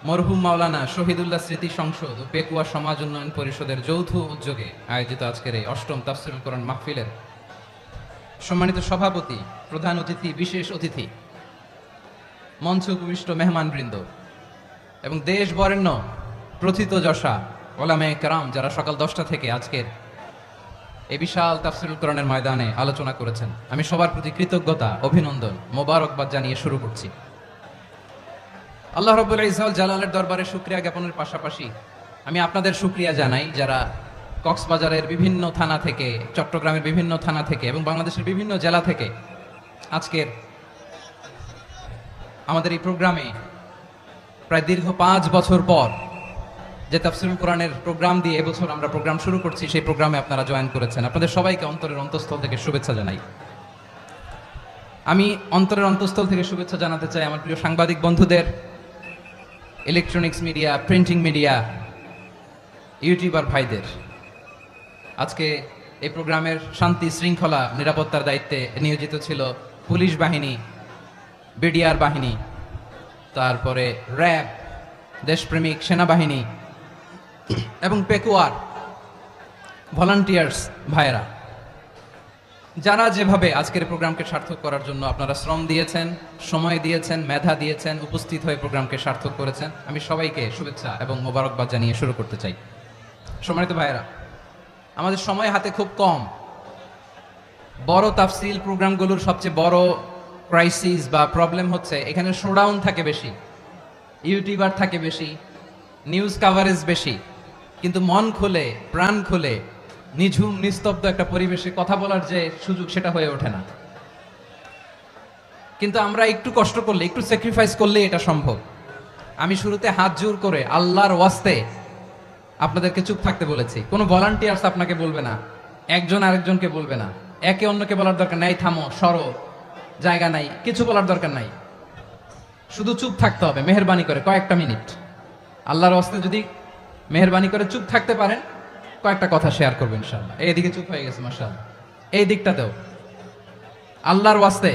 মরহুম মাওলানা শহীদুল্লাহ স্মৃতি সংসদ ও পেকুয়া সমাজ উন্নয়ন পরিষদের যৌথ উদ্যোগে আয়োজিত আজকের এই অষ্টম তাফসীরুল কোরআন মাহফিলের সম্মানিত সভাপতি, প্রধান অতিথি, বিশেষ অতিথি, মঞ্চে উপবিষ্ট মেহমানবৃন্দ এবং দেশ বরেণ্য প্রথিত যশা ওলামায়ে কেরাম যারা সকাল 10টা থেকে আজকের এই বিশাল তাফসীরুল কোরআনের ময়দানে আলোচনা করেছেন, আমি সবার প্রতি কৃতজ্ঞতা, অভিনন্দন, মোবারকবাদ জানিয়ে শুরু করছি। আল্লাহ রাব্বুল ইজ্জত জালালের দরবারে শুকরিয়া জ্ঞাপনের পাশাপাশি আমি আপনাদের শুকরিয়া জানাই যারা কক্সবাজারের বিভিন্ন থানা থেকে, চট্টগ্রামের বিভিন্ন থানা থেকে এবং বাংলাদেশের বিভিন্ন জেলা থেকে আজকের আমাদের এই প্রোগ্রামে প্রায় দীর্ঘ 5 বছর পর যে তাফসীরুল কোরআনের প্রোগ্রাম দিয়ে এবছর আমরা প্রোগ্রাম শুরু করছি, সেই প্রোগ্রামে আপনারা জয়েন করেছেন। আপনাদের সবাইকে অন্তরের অন্তঃস্থল থেকে শুভেচ্ছা জানাই। আমি অন্তরের অন্তঃস্থল থেকে শুভেচ্ছা জানাতে চাই আমার প্রিয় সাংবাদিক বন্ধুদের, electronics media, printing media, YouTuber ভাইদের। আজকে এই প্রোগ্রামের শান্তি শৃঙ্খলা নিরাপত্তার দায়িত্বে নিয়োজিত ছিল পুলিশ বাহিনী, বিডিআর বাহিনী, তারপরে র্যাব, দেশপ্রেমিক সেনাবাহিনী এবং পেকুয়ার ভলান্টিয়ার্স ভাইয়েরা, যারা যেভাবে আজকের প্রোগ্রামকে সার্থক করার জন্য আপনারা শ্রম দিয়েছেন, সময় দিয়েছেন, মেধা দিয়েছেন, উপস্থিত হয়ে প্রোগ্রামকে সার্থক করেছেন, আমি সবাইকে শুভেচ্ছা এবং মোবারকবাদ জানিয়ে শুরু করতে চাই। সম্মানিত ভাইয়েরা, আমাদের সময় হাতে খুব কম। বড় তাফসীল প্রোগ্রামগুলোর সবচেয়ে বড় ক্রাইসিস বা প্রবলেম হচ্ছে এখানে শোডাউন থাকে বেশি, ইউটিউবার থাকে বেশি, নিউজ কাভারেজ বেশি, কিন্তু মন খুলে, প্রাণ খুলে, নিঝুম নিস্তব্ধ একটা পরিবেশে কথা বলার যে সুযোগ, সেটা হয়ে ওঠে না। কিন্তু আমরা একটু কষ্ট করলে, একটু স্যাক্রিফাইস করলে এটা সম্ভব। আমি শুরুতে হাত জোর করে আল্লাহর ওয়াস্তে আপনাদেরকে চুপ থাকতে বলেছি। কোনো ভলান্টিয়ার্স আপনাকে বলবে না, একজন আরেকজনকে বলবে না, একে অন্যকে বলার দরকার নাই, থামো, সরো, জায়গা নাই, কিছু বলার দরকার নাই, শুধু চুপ থাকতে হবে মেহেরবানি করে কয়েকটা মিনিট। আল্লাহর ওয়াস্তে যদি মেহেরবানি করে চুপ থাকতে পারেন, কয়েকটা কথা শেয়ার করবেন ইনশাআল্লাহ। এইদিকে চুপ হয়ে গেছে মাশাআল্লাহ, এই দিকটাতেও আল্লাহর ওয়াস্তে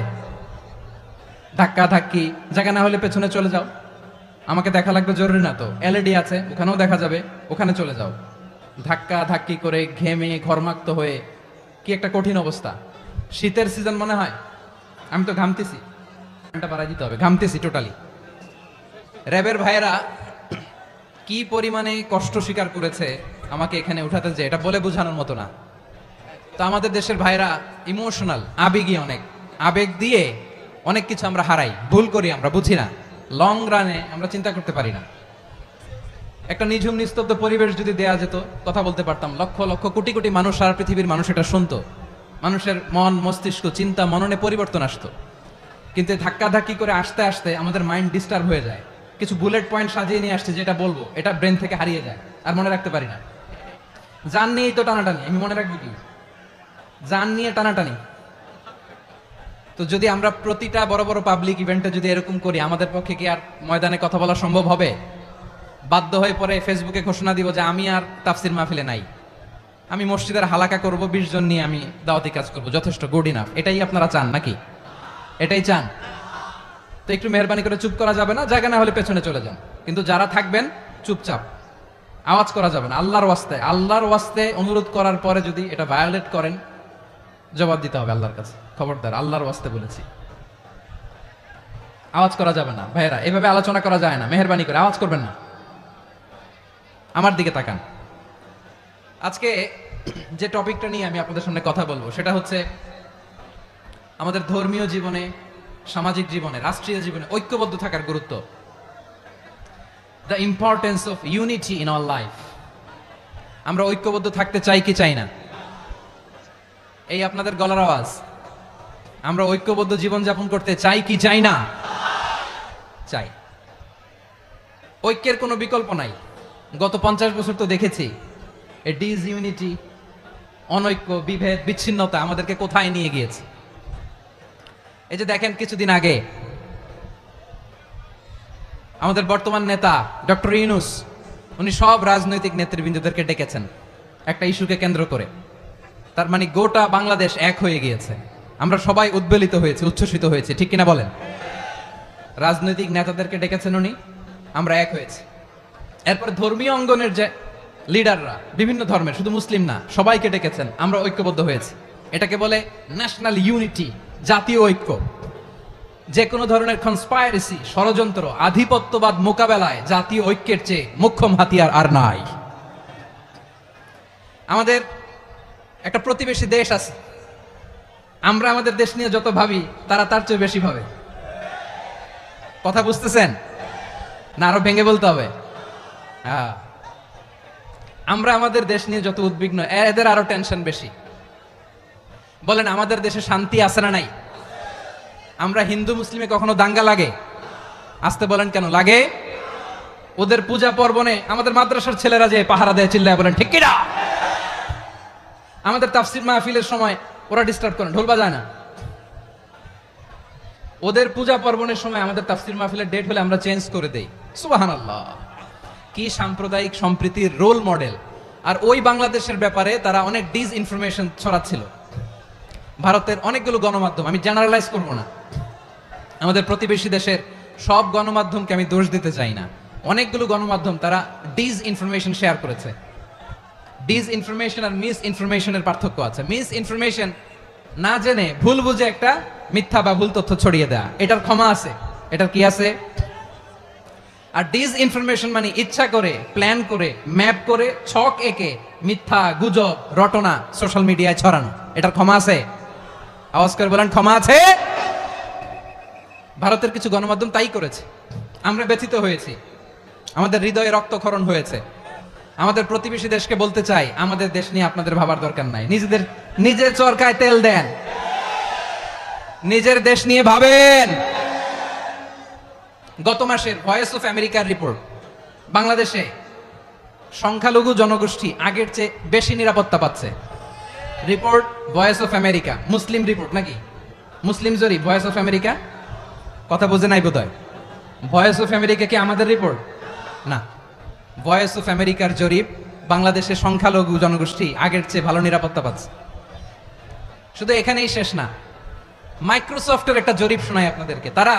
ধাক্কা ধাক্কি, জায়গা না হলে পেছনে চলে যাও, আমাকে দেখা লাগবে জরুরি না তো, এলইডি আছে ওখানেও দেখা যাবে, ওখানে চলে যাও। ধাক্কা ধাক্কি করে ঘেমে ঘরমাক্ত হয়ে কি একটা কঠিন অবস্থা। শীতের সিজন মনে হয়, আমি তো ঘামতেছি, বাড়াই দিতে হবে, ঘামতেছি টোটালি। র্যাবের ভাইয়েরা কি পরিমাণে কষ্ট স্বীকার করেছে আমাকে এখানে উঠাতে, যে এটা বলে বোঝানোর মতো না। তো আমাদের দেশের ভাইরা ইমোশনাল, আবেগী, অনেক আবেগ দিয়ে অনেক কিছু আমরা হারাই, ভুল করি, আমরা বুঝি না, লং রানে আমরা চিন্তা করতে পারি না। একটা নিঝুম নিস্তব্ধ পরিবেশ যদি দেয়া যেত, কথা বলতে পারতাম, লক্ষ লক্ষ কোটি কোটি মানুষ, সারা পৃথিবীর মানুষ এটা শুনতো, মানুষের মন, মস্তিষ্ক, চিন্তা, মননে পরিবর্তন আসতো। কিন্তু ধাক্কা ধাক্কি করে আসতে আসতে আমাদের মাইন্ড ডিস্টার্ব হয়ে যায়। কিছু বুলেট পয়েন্ট সাজিয়ে নিয়ে আসছে, যেটা বলবো এটা ব্রেন থেকে হারিয়ে যায়, আর মনে রাখতে পারি না। জান নিয়েই তো টানাটানি, আমি মনে রাখবো কি? জান নিয়ে টানাটানি। তো যদি আমরা প্রতিটা বড় বড় পাবলিক ইভেন্টে যদি এরকম করি, আমাদের পক্ষে কি আর ময়দানে কথা বলা সম্ভব হবে? বাধ্য হয়ে পরে ফেসবুকে ঘোষণা দিব যে আমি আর তাফসীর মাহফিলে নাই, আমি মসজিদের হালাকা করব, 20 জন নিয়ে আমি দাওয়াতি কাজ করব, যথেষ্ট, গুড ইনাফ। এটাই আপনারা চান নাকি? এটাই চান? তো একটু মেহরবানি করে চুপ করা যাবে না? জায়গা না হলে পেছনে চলে যান, কিন্তু যারা থাকবেন চুপচাপ, আওয়াজ করা যাবে না। আল্লাহর ওয়াস্তে, আল্লাহর ওয়াস্তে অনুরোধ করার পরে যদি এটা ভায়োলেট করেন, জবাব দিতে হবে আল্লাহর কাছে। খবরদার, আল্লাহর ওয়াস্তে বলেছি, আওয়াজ করা যাবে না। ভাইয়েরা, এভাবে আলোচনা করা যায় না, মেহরবানি করে আওয়াজ করবেন না। আমার দিকে তাকান। আজকে যে টপিকটা নিয়ে আমি আপনাদের সামনে কথা বলবো, সেটা হচ্ছে আমাদের ধর্মীয় জীবনে, সামাজিক জীবনে, রাষ্ট্রীয় জীবনে ঐক্যবদ্ধ থাকার গুরুত্ব। The importance of unity in our life. আমরা ঐক্যবদ্ধ থাকতে চাই কি চাই না? এই আপনাদের গলার আওয়াজ। আমরা ঐক্যবদ্ধ জীবন যাপন করতে চাই কি চাই না? চাই। ঐক্যের কোনো বিকল্প নাই। গত 50 বছর তো দেখেছি এই ডিসইউনিটি, অনৈক্য, বিভেদ, বিচ্ছিন্নতা আমাদেরকে কোথায় নিয়ে গিয়েছে। এই যে দেখেন, কিছুদিন আগে আমাদের বর্তমান নেতা ডক্টর ইউনূস, উনি সব রাজনৈতিক নেতৃবৃন্দদেরকে ডেকেছেন একটা ইস্যুকে কেন্দ্র করে। তার মানে গোটা বাংলাদেশ এক হয়ে গিয়েছে, আমরা সবাই উদ্বেলিত হয়েছে, উচ্ছ্বসিত হয়েছে, ঠিক কিনা বলেন? রাজনৈতিক নেতাদেরকে ডেকেছেন উনি, আমরা এক হয়েছি। এরপর ধর্মীয় অঙ্গনের যে লিডাররা বিভিন্ন ধর্মের, শুধু মুসলিম না, সবাইকে ডেকেছেন, আমরা ঐক্যবদ্ধ হয়েছি। এটাকে বলে ন্যাশনাল ইউনিটি, জাতীয় ঐক্য। যে কোনো ধরনের কনস্পাইরেসি, ষড়যন্ত্র, আধিপত্যবাদ মোকাবেলায় জাতীয় ঐক্যের চেয়ে মোক্ষম হাতিয়ার আর নাই। আমাদের একটা প্রতিবেশী দেশ আছে, আমরা আমাদের দেশ নিয়ে যত ভাবি তারা তার চেয়ে বেশি ভাবে। কথা বুঝতেছেন না? আরো ভেঙে বলতে হবে। হ্যাঁ, আমরা আমাদের দেশ নিয়ে যত উদ্বিগ্ন, এদের আরো টেনশন বেশি। বলেন, আমাদের দেশে শান্তি আছে না নাই? আমরা হিন্দু মুসলিমে কখনো দাঙ্গা লাগে? আসতে বলেন, কেন লাগে? ওদের পূজা পর্বণে আমাদের মাদ্রাসার ছেলেরা যে পাহারা দেয়, চিল্লায় বলেন ঠিক কিনা? আমাদের তাফসির মাহফিলের সময় ওরা ডিস্টার্ব করেন, ঢোল বাজায় না। ওদের পূজা পার্বণের সময় আমাদের তাফসির মাহফিলের ডেট হলে আমরা চেঞ্জ করে দেই। সুবহানাল্লাহ, কি সাম্প্রদায়িক সম্প্রীতির রোল মডেল। আর ওই বাংলাদেশের ব্যাপারে তারা অনেক ডিস ইনফরমেশন ছড়াচ্ছিল। ভারতের অনেকগুলো গণমাধ্যম, আমি জেনারেলাইজ করব না, আমাদের প্রতিবেশী দেশের সব গণমাধ্যমকে আমি দোষ দিতে চাই না, অনেকগুলো গণমাধ্যম তারা ডিস ইনফরমেশন শেয়ার করেছে। ডিস ইনফরমেশন আর মিস ইনফরমেশনের পার্থক্য আছে। মিস ইনফরমেশন না জেনে ভুল বুঝে একটা মিথ্যা বা ভুল তথ্য ছড়িয়ে দেয়া, এটার ক্ষমা আছে, এটার কি আছে। আর ডিস ইনফরমেশন মানে ইচ্ছা করে, প্ল্যান করে, ম্যাপ করে, ছক এঁকে মিথ্যা, গুজব, রটনা সোশ্যাল মিডিয়ায় ছড়ানো, এটার ক্ষমা আছে? আওয়াজ করে বলেন, ক্ষমা আছে? ভারতের কিছু গণমাধ্যম তাই করেছে, আমরা ব্যথিত হয়েছি, আমাদের হৃদয়ে রক্তক্ষরণ হয়েছে। আমাদের প্রতিবেশী দেশকে বলতে চাই, আমাদের দেশ নিয়ে আপনাদের ভাবার দরকার নাই, নিজের চরকায় তেল দেন, নিজের দেশ নিয়ে ভাবেন। গত মাসের ভয়েস অফ আমেরিকার রিপোর্ট, বাংলাদেশে সংখ্যালঘু জনগোষ্ঠী আগের চেয়ে বেশি নিরাপত্তা পাচ্ছে। Report voice of America, Muslim report নাকি? মুসলিম জরিপ, ভয়েস অফ আমেরিকা। কথা বুঝে নাই বোধহয়। ভয়েস অফ আমেরিকা কি আমাদের রিপোর্ট? না, ভয়েস অফ আমেরিকার জরিপ, বাংলাদেশের সংখ্যালঘু জনগোষ্ঠী আগের চেয়ে ভালো নিরাপত্তা পাচ্ছে। শুধু এখানেই শেষ না, মাইক্রোসফটের একটা জরিপ শোনায় আপনাদেরকে। তারা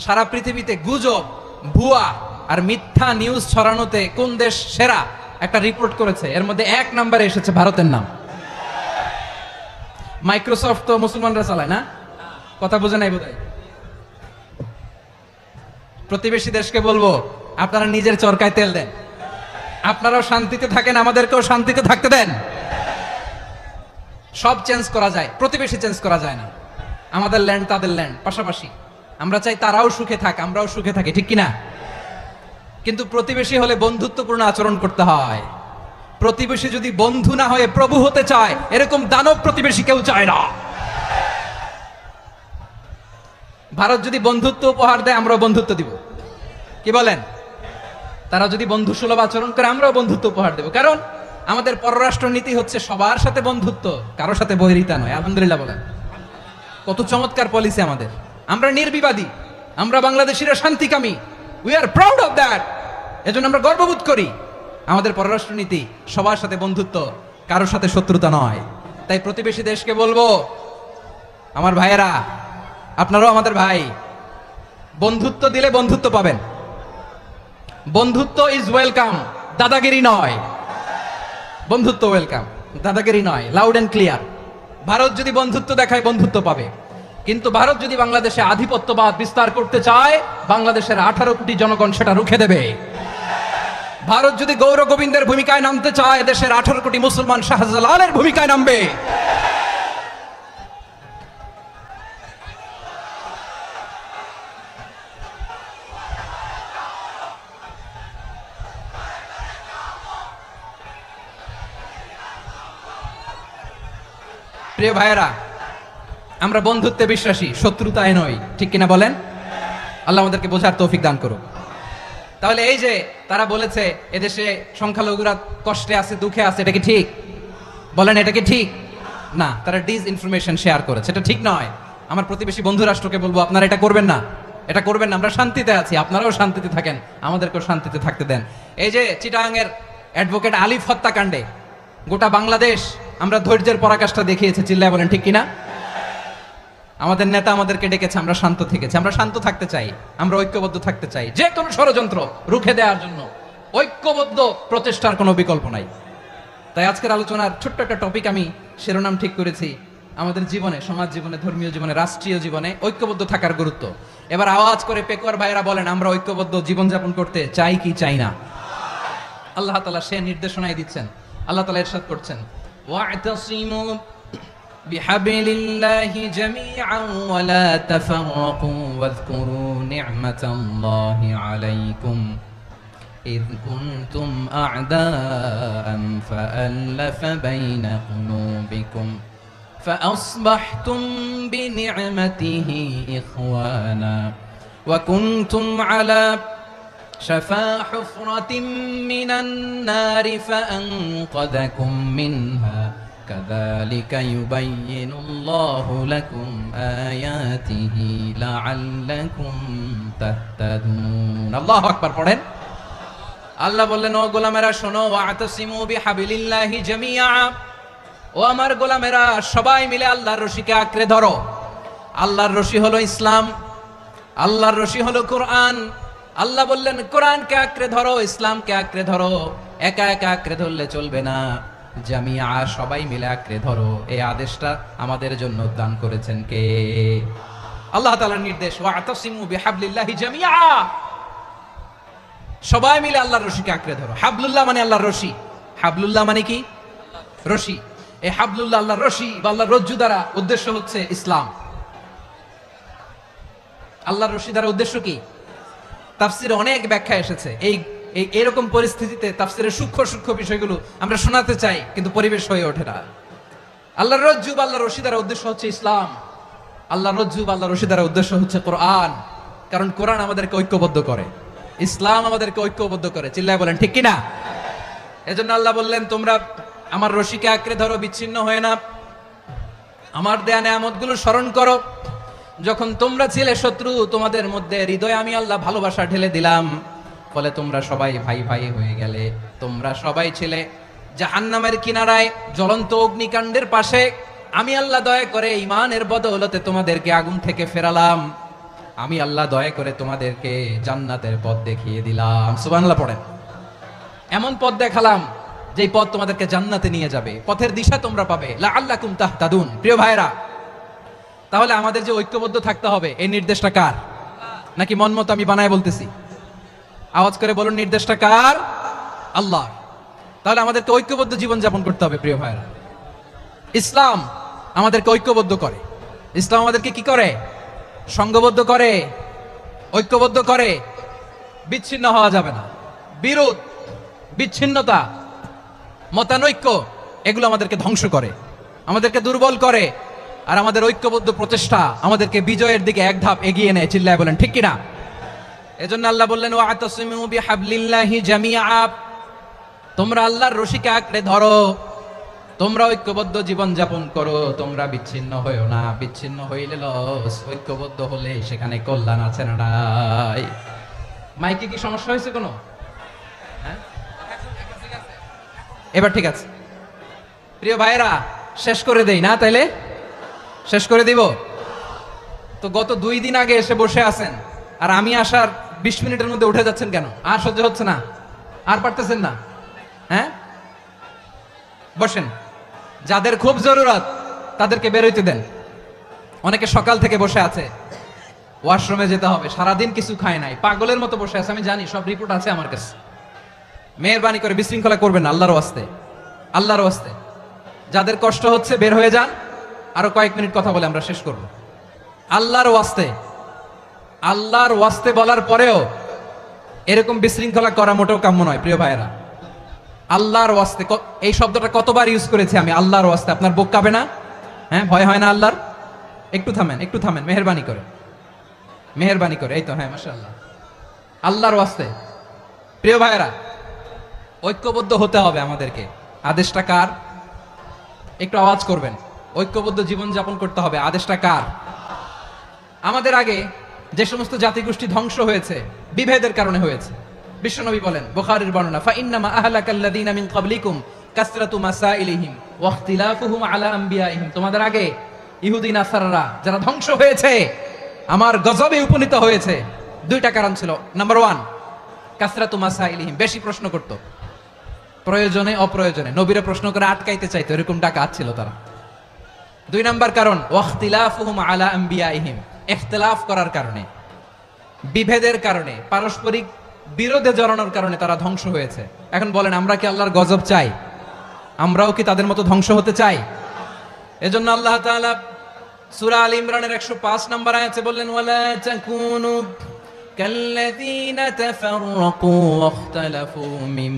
সারা পৃথিবীতে গুজব, ভুয়া আর মিথ্যা নিউজ ছড়ানোতে কোন দেশ সেরা একটা রিপোর্ট করেছে, এর মধ্যে 1 নম্বরে এসেছে ভারতের নাম। মাইক্রোসফট তো মুসলমানরা চালায় না? কথা বুঝে নাই বোধহয়। প্রতিবেশী দেশকে বলবো, আপনারা নিজের চরকায় তেল দেন, আপনারাও শান্তিতে থাকেন, আমাদেরকেও শান্তিতে থাকতে দেন। সব চেঞ্জ করা যায়, প্রতিবেশী চেঞ্জ করা যায় না। আমাদের ল্যান্ড তাদের ল্যান্ড, পাশাপাশি। আমরা চাই তারাও সুখে থাক, আমরাও সুখে থাকি, ঠিক কিনা? কিন্তু প্রতিবেশী হলে বন্ধুত্বপূর্ণ আচরণ করতে হয়। প্রতিবেশী যদি বন্ধু না হয়ে প্রভু হতে চায়, এরকম দানব প্রতিবেশী কেউ চায় না। ভারত যদি বন্ধুত্ব উপহার দেয়, আমরাও বন্ধুত্ব দিব, কি বলেন? তারা যদি বন্ধু সুলভ আচরণ করে, আমরাও বন্ধুত্ব উপহার দেব। কারণ আমাদের পররাষ্ট্র নীতি হচ্ছে সবার সাথে বন্ধুত্ব, কারোর সাথে বৈরিতা নয়। আলহামদুলিল্লাহ বলেন, কত চমৎকার পলিসি আমাদের। আমরা নির্বিবাদী, আমরা বাংলাদেশিরা শান্তিকামী, we are proud of that. এজন্য আমরা গর্ববোধ করি। আমাদের পররাষ্ট্র নীতি সবার সাথে বন্ধুত্ব, কারোর সাথে শত্রুতা নয়। তাই প্রতিবেশী দেশকে বলবো, আমার ভাইয়েরা, আপনারাও আমাদের ভাই, বন্ধুত্ব দিলে বন্ধুত্ব পাবেন। বন্ধুত্ব ইজ ওয়েলকাম, দাদাগিরি নয়। বন্ধুত্ব ওয়েলকাম, দাদাগিরি নয়, লাউড এন্ড ক্লিয়ার। ভারত যদি বন্ধুত্ব দেখায়, বন্ধুত্ব পাবে। কিন্তু ভারত যদি বাংলাদেশে আধিপত্যবাদ বিস্তার করতে চায়, বাংলাদেশের 18 কোটি জনগণ সেটা রুখে দেবে। ভারত যদি গৌর গোবিন্দের ভূমিকায় নামতে চায়, দেশের 18 কোটি মুসলমান শাহজালালের ভূমিকায় নামবে। প্রিয় ভাইয়েরা, আমরা বন্ধুত্বে বিশ্বাসী, শত্রুতায় নই, ঠিক কিনা বলেন? আল্লাহ আমাদেরকে বোঝার তৌফিক দান করুক। তাহলে এই যে তারা বলেছে এদেশে সংখ্যালঘুরা কষ্টে আছে, দুঃখে আছে, এটা কি ঠিক? বলেন, এটা কি ঠিক? না, তারা ডিস ইনফরমেশন শেয়ার করেছে, এটা ঠিক নয়। আমার প্রতিবেশী বন্ধু রাষ্ট্রকে বলবো, আপনারা এটা করবেন না, এটা করবেন না। আমরা শান্তিতে আছি, আপনারাও শান্তিতে থাকেন, আমাদেরকেও শান্তিতে থাকতে দেন। এই যে চিটাগাংয়ের অ্যাডভোকেট আলিফ হত্যাকাণ্ডে গোটা বাংলাদেশ আমরা ধৈর্যের পরাকাষ্ঠা দেখিয়েছে, চিল্লায় বলেন ঠিক কিনা? আমাদের নেতা আমাদেরকে ডেকেছে, আমরা শান্ত থেকেছি। আমরা শান্ত থাকতে চাই, আমরা ঐক্যবদ্ধ থাকতে চাই, যে কোনো ষড়যন্ত্র রুখে দেওয়ার জন্য ঐক্যবদ্ধ প্রচেষ্টার কোনো বিকল্প নাই। তাই আজকের আলোচনার ছোট্ট একটা টপিক আমি শিরোনাম ঠিক করেছি, আমাদের জীবনে, সমাজ জীবনে, ধর্মীয় জীবনে, রাষ্ট্রীয় জীবনে ঐক্যবদ্ধ থাকার গুরুত্ব। এবার আওয়াজ করে পেকুয়ার ভাইরা বলেন, আমরা ঐক্যবদ্ধ জীবনযাপন করতে চাই কি চাই না? আল্লাহ তাআলা সে নির্দেশনাই দিচ্ছেন। আল্লাহ তাআলা ইরশাদ করছেন, ওয়া'তাসিমু বিহাবলিল্লাহি জামিআন ওয়া লা তাফাররাকু ওয়াযকুরু নি'মাতাল্লাহি আলাইকুম إذ كنتم أعداء فألف بين قلوبكم فأصبحتم بنعمته إخوانا وكنتم على شفا حفرة من النار فأنقذكم منها كذلك يبين الله لكم آياته لعلكم تهتدون الله أكبر পড়েন। আল্লাহ বললেন, ও গোলামেরা শোনো, ওয়াতাসিমু বিহাবিলিল্লাহি জামিআ, ও আমার গোলামেরা সবাই মিলে আল্লাহর রশিকে আঁকড়ে ধরো। আল্লাহর রশি হলো ইসলাম, আল্লাহর রশি হলো কোরআন। আল্লাহ বললেন কোরআনকে আঁকড়ে ধরো, ইসলামকে আঁকড়ে ধরো। একা একা আঁকড়ে ধরলে চলবে না, জামিআ, সবাই মিলে আঁকড়ে ধরো। এই আদেশটা আমাদের জন্য দান করেছেন কে? আল্লাহ তাআলার নির্দেশ, ওয়াতাসিমু বিহাবলিল্লাহি জামিআ, সবাই মিলে আল্লাহর রশিকে আঁকড়ে ধরো। হাবলুল্লাহ মানে আল্লাহর রশি। হাবলুল্লাহ মানে কি? রশি। এই হাবলুল্লাহ, আল্লাহর রশি বা আল্লাহর রজ্জু দ্বারা উদ্দেশ্য হচ্ছে ইসলাম। আল্লাহর রশি দ্বারা উদ্দেশ্য কি? তাফসিরে অনেক ব্যাখ্যা এসেছে। এই এরকম পরিস্থিতিতে তাফসিরের সূক্ষ্ম সূক্ষ্ম বিষয়গুলো আমরা শোনাতে চাই, কিন্তু পরিবেশ হয়ে ওঠে না। আল্লাহর রজ্জু বা আল্লাহর রশি দ্বারা উদ্দেশ্য হচ্ছে ইসলাম। আল্লাহর রজ্জু বা আল্লাহর রশি দ্বারা উদ্দেশ্য হচ্ছে কোরআন, কারণ কোরআন আমাদেরকে ঐক্যবদ্ধ করে, ইসলাম আমাদেরকে ঐক্যবদ্ধ করে। চিল্লায় বলেন ঠিক কিনা? এজন্য আল্লাহ বললেন, তোমরা আমার রশিকে আঁকড়ে ধরো, বিচ্ছিন্ন হয়ে না। আমার দেয়া নেয়ামতগুলো স্মরণ করো। যখন তোমরা ছিলে শত্রু, তোমাদের মধ্যে হৃদয়ে আমি আল্লাহ ভালোবাসা ঢেলে দিলাম, ফলে তোমরা সবাই ভাই ভাই হয়ে গেলে। তোমরা সবাই ছিলে জাহান্নামের কিনারায়, জ্বলন্ত অগ্নিকাণ্ডের পাশে। আমি আল্লাহ দয়া করে ঈমানের বদৌলতে তোমাদেরকে আগুন থেকে ফেরালাম। আমি আল্লাহ দয়া করে তোমাদেরকে জান্নাতের পথ দেখিয়ে দিলাম। সুবহানাল্লাহ পড়েন। এমন পথ দেখালাম যেই পথ তোমাদেরকে জান্নাতে নিয়ে যাবে, পথের দিশা তোমরা পাবে। লাআল্লাকুম তাহতাদুন। প্রিয় ভাইরা, তাহলে আমাদের যে ঐক্যবদ্ধ থাকতে হবে, এই নির্দেশটা কার? নাকি মন মতো আমি বানায় বলতেছি? আওয়াজ করে বলুন, নির্দেশটা কার? আল্লাহ। তাহলে আমাদেরকে ঐক্যবদ্ধ জীবন যাপন করতে হবে। প্রিয় ভাইরা, ইসলাম আমাদেরকে ঐক্যবদ্ধ করে। ইসলাম আমাদেরকে কি করে? সংঘবদ্ধ করে, ঐক্যবদ্ধ করে। বিচ্ছিন্ন হওয়া যাবে না। বিরোধ, বিচ্ছিন্নতা, মতানৈক্য, এগুলো আমাদেরকে ধ্বংস করে, আমাদেরকে দুর্বল করে। আর আমাদের ঐক্যবদ্ধ প্রচেষ্টা আমাদেরকে বিজয়ের দিকে এক ধাপ এগিয়ে নেয়। চিল্লায় বলেন ঠিক কিনা? এজন্য আল্লাহ বললেন, ওয়াতাসিমু বিহাবলিল্লাহি জামিআ, তোমরা আল্লাহর রশিকে আঁকড়ে ধরো, তোমরা ঐক্যবদ্ধ জীবন যাপন করো, তোমরা বিচ্ছিন্ন হইও না। বিচ্ছিন্ন হইলে লস, ঐক্যবদ্ধ হলে সেখানে কল্যাণ আছে না নাই? মাইকে কি সমস্যা হয়েছে কোনো? এবার ঠিক আছে। প্রিয় ভাইরা, শেষ করে দেই না? তাইলে শেষ করে দিব তো। গত 2 দিন আগে এসে বসে আছেন, আর আমি আসার 20 মিনিটের মধ্যে উঠে যাচ্ছেন কেন? আর সহ্য হচ্ছে না? আর পারতেছেন না? হ্যাঁ, বসেন। যাদের খুব জরুরত তাদেরকে বেরোইতে দেন। অনেকে সকাল থেকে বসে আছে, ওয়াশরুমে যেতে হবে, সারাদিন কিছু খায় নাই, পাগলের মতো বসে আছে। আমি জানি, সব রিপোর্ট আছে আমার কাছে। মেহেরবানি করে বিশৃঙ্খলা করবেন না, আল্লাহর ওয়াস্তে, আল্লাহর ওয়াস্তে। যাদের কষ্ট হচ্ছে বের হয়ে যান। আরো কয়েক মিনিট কথা বলে আমরা শেষ করব। আল্লাহর ওয়াস্তে, আল্লাহর ওয়াস্তে বলার পরেও এরকম বিশৃঙ্খলা করা মোটেও কাম্য নয়। প্রিয় ভাইয়েরা, আল্লাহর ওয়াস্তে, এই শব্দটা কতবার ইউজ করেছি আমি? আল্লাহর ওয়াস্তে। আপনার বুক কাঁপে না? হ্যাঁ, ভয় হয় না আল্লাহর? একটু থামেন, একটু থামেন, মেহেরবানি করে, মেহেরবানি করে। এই তো, হ্যাঁ, মাশাআল্লাহ। আল্লাহর ওয়াস্তে। প্রিয় ভাইয়েরা, ঐক্যবদ্ধ হতে হবে আমাদেরকে। আদেশটা কার? একটু আওয়াজ করবেন। ঐক্যবদ্ধ জীবন যাপন করতে হবে। আদেশটা কার? আমাদের আগে যে সমস্ত জাতিগোষ্ঠী ধ্বংস হয়েছে, বিভেদের কারণে হয়েছে। বিশ্বনবী বলেন, বুখারীর বর্ণনা, ফাইন্নামা আহলাকাল্লাযীনা মিন ক্বাবলিকুম কাসরাতু মাসাইলিহিম ওয়া ইখতিলাফুহুম আলা আম্বিয়াইহিম। তোমাদের আগে ইহুদি নাসারারা যারা ধ্বংস হয়েছে, আমার গজবে উপনীত হয়েছে, দুইটা কারণ ছিল। নাম্বার 1, কাসরাতু মাসাইলিহিম, বেশি প্রশ্ন করত, প্রয়োজনে অপ্রয়োজনে নবীরা প্রশ্ন করে আটকাইতে চাইতো, এরকম ডাকাত ছিল তারা। 2 নাম্বার কারণ ওয়াখতিলাফুহুম আলা আম্বিয়াইহিম, ইখতিলাফ করার কারণে, বিভেদের কারণে, পারস্পরিক বিরোধে জড়ানোর কারণে তারা ধ্বংস হয়েছে। এখন বলেন, আমরা কি আল্লাহর গজব চাই? আমরাও কি তাদের মতো ধ্বংস হতে চাই? এজন্য আল্লাহ তাআলা সূরা আল ইমরানের 105 নম্বর আয়াতে বললেন, ওয়ালা তাকুনু কাল্লাযীনা তাফাররাকু ওয়াখতালাফু মিন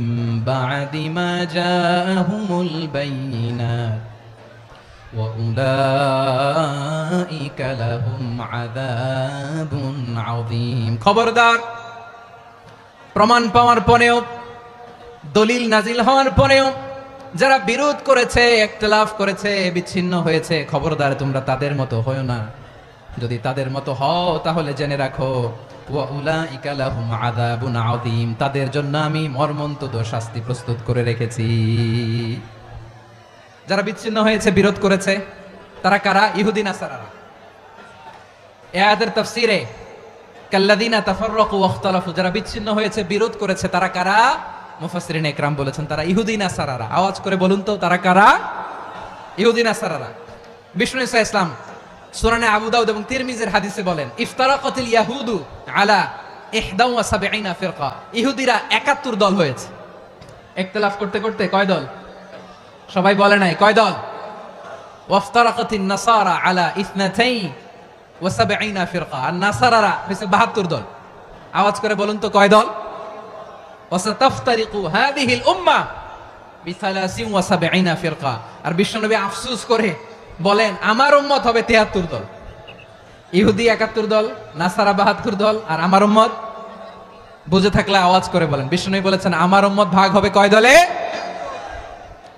বা'দি মা জাআহুমুল বায়িনাত ওয়া উলাইকা লাহুম আযাবুন আযীম। খবরদার, প্রমাণ পাওয়ার পরেও, দলিল নাজিল হওয়ার পরেও যারা বিরোধ করেছে, ইখতিলাফ করেছে, বিচ্ছিন্ন হয়েছে, খবরদার তোমরা তাদের মতো হয়ো না। যদি তাদের মতো হও তাহলে জেনে রাখো, ওয়া উলাইকা লাহুম আযাবুন আযীম, তাদের জন্য আমি মর্মন্তুদ শাস্তি প্রস্তুত করে রেখেছি। যারা বিচ্ছিন্ন হয়েছে, বিরোধ করেছে, তারা কারা? ইহুদি নাসারারা। এই আয়াতের তাফসীরে কাল্লাযীনা তাফাররাকু ওয়াখতালাফু, যারা বিচ্ছিন্ন হয়েছে, বিরোধ করেছে, তারা কারা? মুফাসসিরিন ইকরাম বলেছেন তারা ইহুদি নাসারারা। আওয়াজ করে বলুন তো, তারা কারা? ইহুদি নাসারারা। বিষ্ণু ঈসা ইসলাম সুনানে আবু দাউদ এবং তিরমিজির হাদিসে বলেন, ইফতারাকাতিল ইয়াহুদু আলা 71 ফিরকা, ইহুদিরা 71 দল হয়েছে। ইখতিলাফ করতে করতে কয় দল? সবাই বলে নাই, কয় দল? ওয়াফতারাকাতিন নাসারা আলা 72 ফিরকা, আর নাসারারা হয়েছে 72 দল। আওয়াজ করে বলুন তো, কয় দল? ওয়াসাতাফতারিকু হাযিহিল উম্মাহ বি73 ফিরকা। আর বিশ্বনবী আফসোস করে বলেন, আমার উম্মত হবে 73 দল। ইহুদি 71 দল, নাসারা 72 দল, আর আমার উম্মত, বুঝে থাকলে আওয়াজ করে বলেন। বিশ্বনবী বলেছেন, আমার উম্মত ভাগ হবে কয় দলে?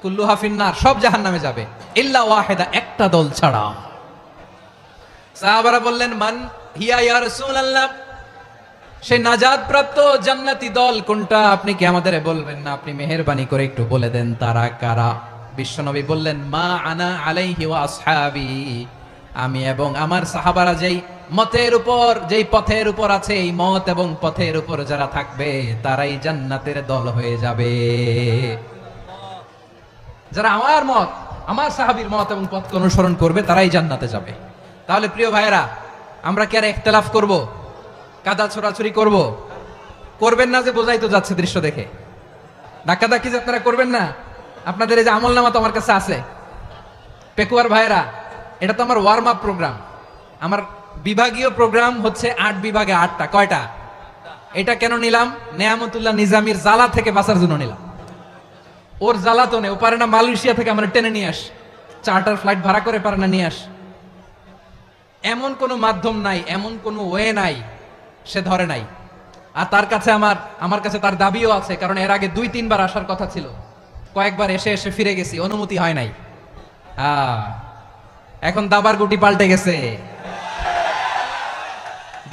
কুল্লুহা ফিন্নার, সব জাহান্নামে যাবে, ইল্লা ওয়াহিদা, একটা দল ছাড়া। সাহাবারা বললেন, মান হিয়া ইয়া রাসূলুল্লাহ, সেই নাজাত প্রাপ্ত জান্নাতি দল কোনটা? আপনি কি আমাদের বলবেন না? আপনি মেহেরবানি করে একটু বলে দেন তারা কারা। বিশ্বনবী বললেন, মা আনা আলাইহি ওয়া আসহাবি, আমি এবং আমার সাহাবারা যেই মতের উপর, যেই পথের উপর আছে, এই মত এবং পথের উপর যারা থাকবে তারাই জান্নাতের দল হয়ে যাবে। যারা আমার মত, আমার সাহাবীর মত এবং পথকে অনুসরণ করবে তারাই জান্নাতে যাবে। তাহলে প্রিয় ভাইয়েরা, আমরা কি আর ইখতিলাফ করব? কাদা ছোড়াছুরি করব? করবেন না যে বোঝাই তো যাচ্ছে দৃশ্য দেখে। ধাক্কাধাক্কি যে আপনারা করবেন না। আপনাদের এই যে আমলনামা তো আমার কাছে আছে। পেকুয়ার ভাইয়েরা, এটা তো আমার ওয়ার্ম আপ প্রোগ্রাম। আমার বিভাগীয় প্রোগ্রাম হচ্ছে 8 বিভাগে 8টা। কয়টা? এটা কেন নিলাম? নেয়ামতুল্লাহ নিজামীর জ্বালা থেকে বাঁচার জন্য নিলাম। ওর জ্বালা তো নেই, ও পারে না মালয়েশিয়া থেকে আমরা টেনে নিয়ে আস, চার্টার ফ্লাইট ভাড়া করে পারে না নিয়ে আস। এমন কোনো মাধ্যম নাই, এমন কোনো ওয়ে নাই, সে ধরে নাই। আর তার কাছে আমার কাছে তার দাবিও আছে, কারণ এর আগে 2-3 বার আসার কথা ছিল, কয়েকবার এসে এসে ফিরে গেছি, অনুমতি হয় নাই। এখন দাবার গুটি পাল্টে গেছে,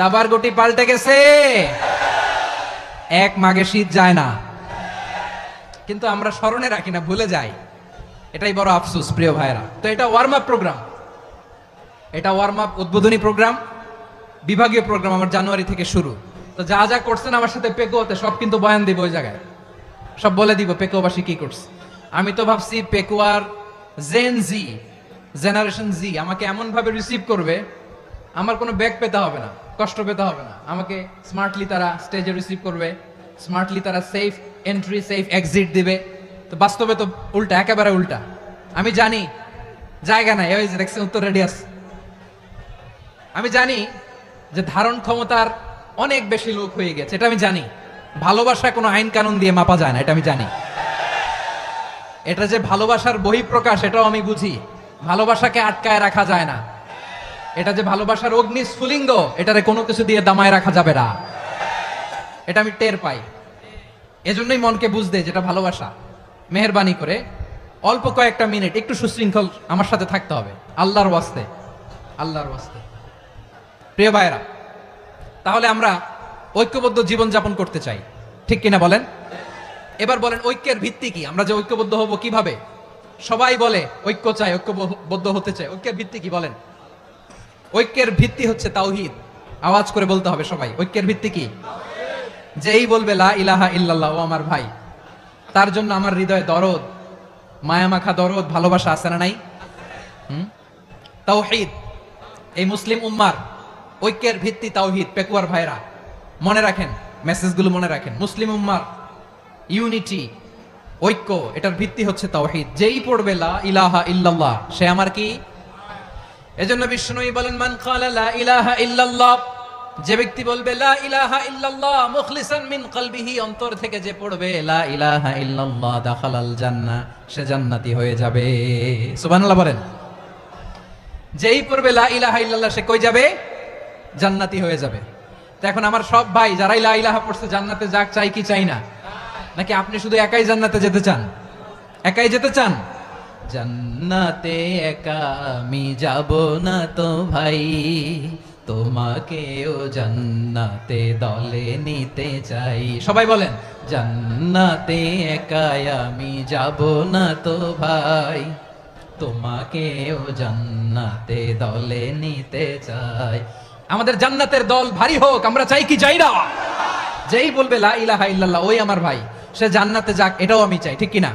দাবার গুটি পাল্টে গেছে। এক মাঘে শীত যায় না, কিন্তু আমরা স্মরণে রাখি না, ভুলে যাই। এটাই বড় আফসোস প্রিয় ভাইরা। তো এটা ওয়ার্ম আপ প্রোগ্রাম, এটা ওয়ার্ম আপ উদ্বোধনী প্রোগ্রাম, বিভাগীয় প্রোগ্রাম আমার জানুয়ারি থেকে শুরু। তো যা যা করছেন আমার সাথে পেকুয়াতে সব কিন্তু বয়ান দিব, ওই জায়গায় সব বলে দিব পেকুয়াবাসী কি করছে। আমি তো ভাবছি পেকুয়ার জেনারেশন জি আমাকে এমন ভাবে রিসিভ করবে, আমার কোনো ব্যাগ পেতে হবে না, কষ্ট পেতে হবে না। আমাকে স্মার্টলি তারা স্টেজে রিসিভ করবে, স্মার্টলি তারা সেফ এন্ট্রি সেফ এক্সিট দিবে। তো বাস্তবে তো উল্টা, একেবারে উল্টা। আমি জানি জায়গা নাই, ওই যে দেখছেন উত্তর রেডি আছে। আমি জানি যে ধারণ ক্ষমতার অনেক বেশি লোক হয়ে গেছে, এটা আমি জানি। ভালোবাসা কোনো আইন কানুন দিয়ে মাপা যায় না, এটা আমি জানি। এটা যে ভালোবাসার বহিঃপ্রকাশ, এটাও আমি বুঝি। ভালোবাসাকে আটকায় রাখা যায় না। এটা যে ভালোবাসার অগ্নি স্ফুলিঙ্গ, এটারে কোনো কিছু দিয়ে দামায় রাখা যাবে না, এটা আমি টের পাই। এজন্যই মনকে বুঝতে যেটা ভালোবাসা। মেহেরবানি করে অল্প কয়েকটা মিনিট একটু সুশৃঙ্খল আমার সাথে থাকতে হবে, আল্লাহর ওয়াস্তে, আল্লাহর ওয়াস্তে। প্রিয় ভাইরা, তাহলে আমরা ঐক্যবদ্ধ জীবন যাপন করতে চাই, ঠিক কিনা বলেন? এবার বলেন ঐক্যের ভিত্তি কি? আমরা যে ঐক্যবদ্ধ হব কিভাবে? সবাই বলে ঐক্য চাই, ঐক্যবদ্ধ হতে চাই। ঐক্যের ভিত্তি কি বলেন? ঐক্যের ভিত্তি হচ্ছে তাওহীদ। আওয়াজ করে বলতে হবে সবাই, ঐক্যের ভিত্তি কি? যেই বলবে লা ইলাহা ইল্লাল্লাহ, ও আমার ভাই, তার জন্য আমার হৃদয়ে দরদ, মায়ামাখা দরদ, ভালোবাসা আছে না নাই? তাওহীদ। এই মুসলিম উম্মার ঐক্যের ভিত্তি তাওহীদ। পেকুয়ার ভাইরা মনে রাখেন, মেসেজগুলো মনে রাখেন। মুসলিম উম্মার ইউনিটি, ঐক্য, এটার ভিত্তি হচ্ছে তাওহীদ। যেই পড়বে লা ইলাহা ইল্লাল্লাহ, সে আমার কি? এজন্য বিষ্ণুই বলেন, মান ক্বালা লা ইলাহা ইল্লাল্লাহ, যে ব্যক্তি বলবে লা ইলাহা ইল্লাল্লাহ মুখলিসান মিন কলবিহি, অন্তর থেকে যে পড়বে লা ইলাহা ইল্লাল্লাহ, দাখালাল জান্নাহ, সে জান্নাতি হয়ে যাবে। সুবহানাল্লাহ বলেন। যেই পড়বে লা ইলাহা ইল্লাল্লাহ, সে কই যাবে? জান্নাতি হয়ে যাবে। তো এখন আমার সব ভাই যারাই লা ইলাহা পড়ছে জান্নাতে যাক, চাই কি চাই না? নাকি আপনি শুধু একাই জান্নাতে যেতে চান? একাই যেতে চান? জান্নাতে একা আমি যাব না তো ভাই, তোমাকেও জান্নাতে দলে নিতে চাই। সবাই বলেন, জান্নাতে একা আমি যাব না তো ভাই, তোমাকেও জান্নাতে দলে নিতে চাই। আমাদের জান্নাতের দল ভারী হোক, আমরা চাই কি চাই না? যেই বলবে লা ইলাহা ইল্লাল্লাহ, ওই আমার ভাই, সে জান্নাতে যাক, এটাও আমি চাই, ঠিক কিনা?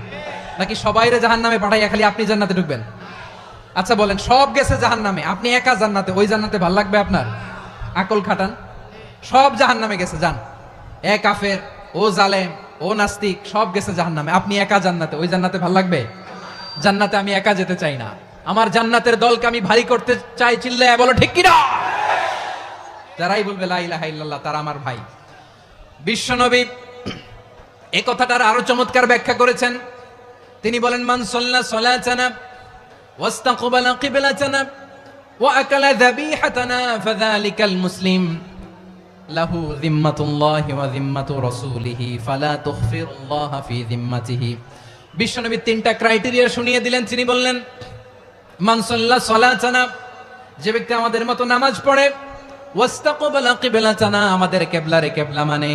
নাকি সবাইরে জাহান্নামে পাঠাইয়া খালি আপনি জান্নাতে ঢুকবেন? আচ্ছা বলেন, সব গেছে জাহান্নামে, আপনি একা জান্নাতে, ওই জান্নাতে ভাল লাগবে আপনার? আকল খাটান। সব জাহান্নামে গেছে, যান। এ কাফের, ও জালেম, ও নাস্তিক, সব গেছে জাহান্নামে, আপনি একা জান্নাতে, ওই জান্নাতে ভাল লাগবে? জান্নাতে আমি একা যেতে চাই না, আমার জান্নাতের দলকে আমি ভারী করতে চাই। চিল্লায় বলো ঠিক কিনা? যারাই বলবে লা ইলাহা ইল্লাল্লাহ, তারা আমার ভাই। বিশ্বনবী এই কথাটার আরো চমৎকার ব্যাখ্যা করেছেন। তিনি বলেন, মান সাল্লা সালাতানা ওয়াস্তাকবালা কিবলাতানা ওয়া আকালা যাবিহাতানা ফাযালিকাল মুসলিম লাহু যিম্মাতুল্লাহি ওয়া যিম্মাতু রাসূলিহি ফালা তুখফিরুল্লাহা ফি যিম্মাতিহি। বিশ্বনবী তিনটা ক্রাইটেরিয়া শুনিয়ে দিলেন। তিনি বললেন, মান সাল্লা সালাতানা, যে ব্যক্তি আমাদের মতো নামাজ পড়ে, ওয়াস্তাকবালা কিবলাতানা, আমাদের কিবলারে কিবলা মানে,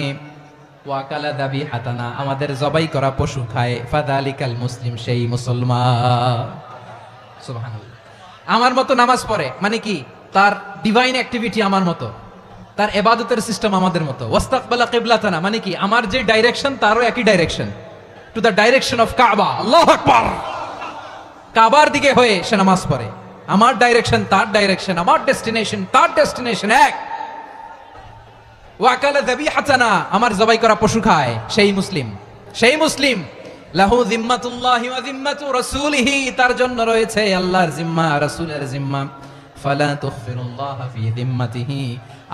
ওয়াকালা যাবিহাতানা, আমাদের জবাই করা পশু খায়, ফাযালিকাল মুসলিম, সেই মুসলমান। সুবহানাল্লাহ। আমার মতো নামাজ পড়ে মানে কি? তার ডিভাইন অ্যাক্টিভিটি আমার মতো, তার ইবাদতের সিস্টেম আমাদের মতো। ওয়াস্তাকবালা কিবলাতানা মানে কি? আমার যে ডাইরেকশন, তারও একই direction, to the direction of কাবা। আল্লাহু আকবার। কাবার দিকে হয়ে সে নামাজ পড়ে। আমার ডাইরেকশন, তার ডাইরেকশন, আমার ডেস্টিনেশন, তার ডেস্টিনেশন এক। ওয়াকালা যাবিহাতানা, আমার জবাই করা পশু খায়, সেই মুসলিম। সেই মুসলিম। লাহু যিম্মাতুল্লাহি ওয়া যিম্মাতু রাসূলিহি, তার জন্য রয়েছে আল্লাহর জিম্মা, রাসূলের জিম্মা। ফালা তুখফিরুল্লাহা ফি যিম্মাতিহি,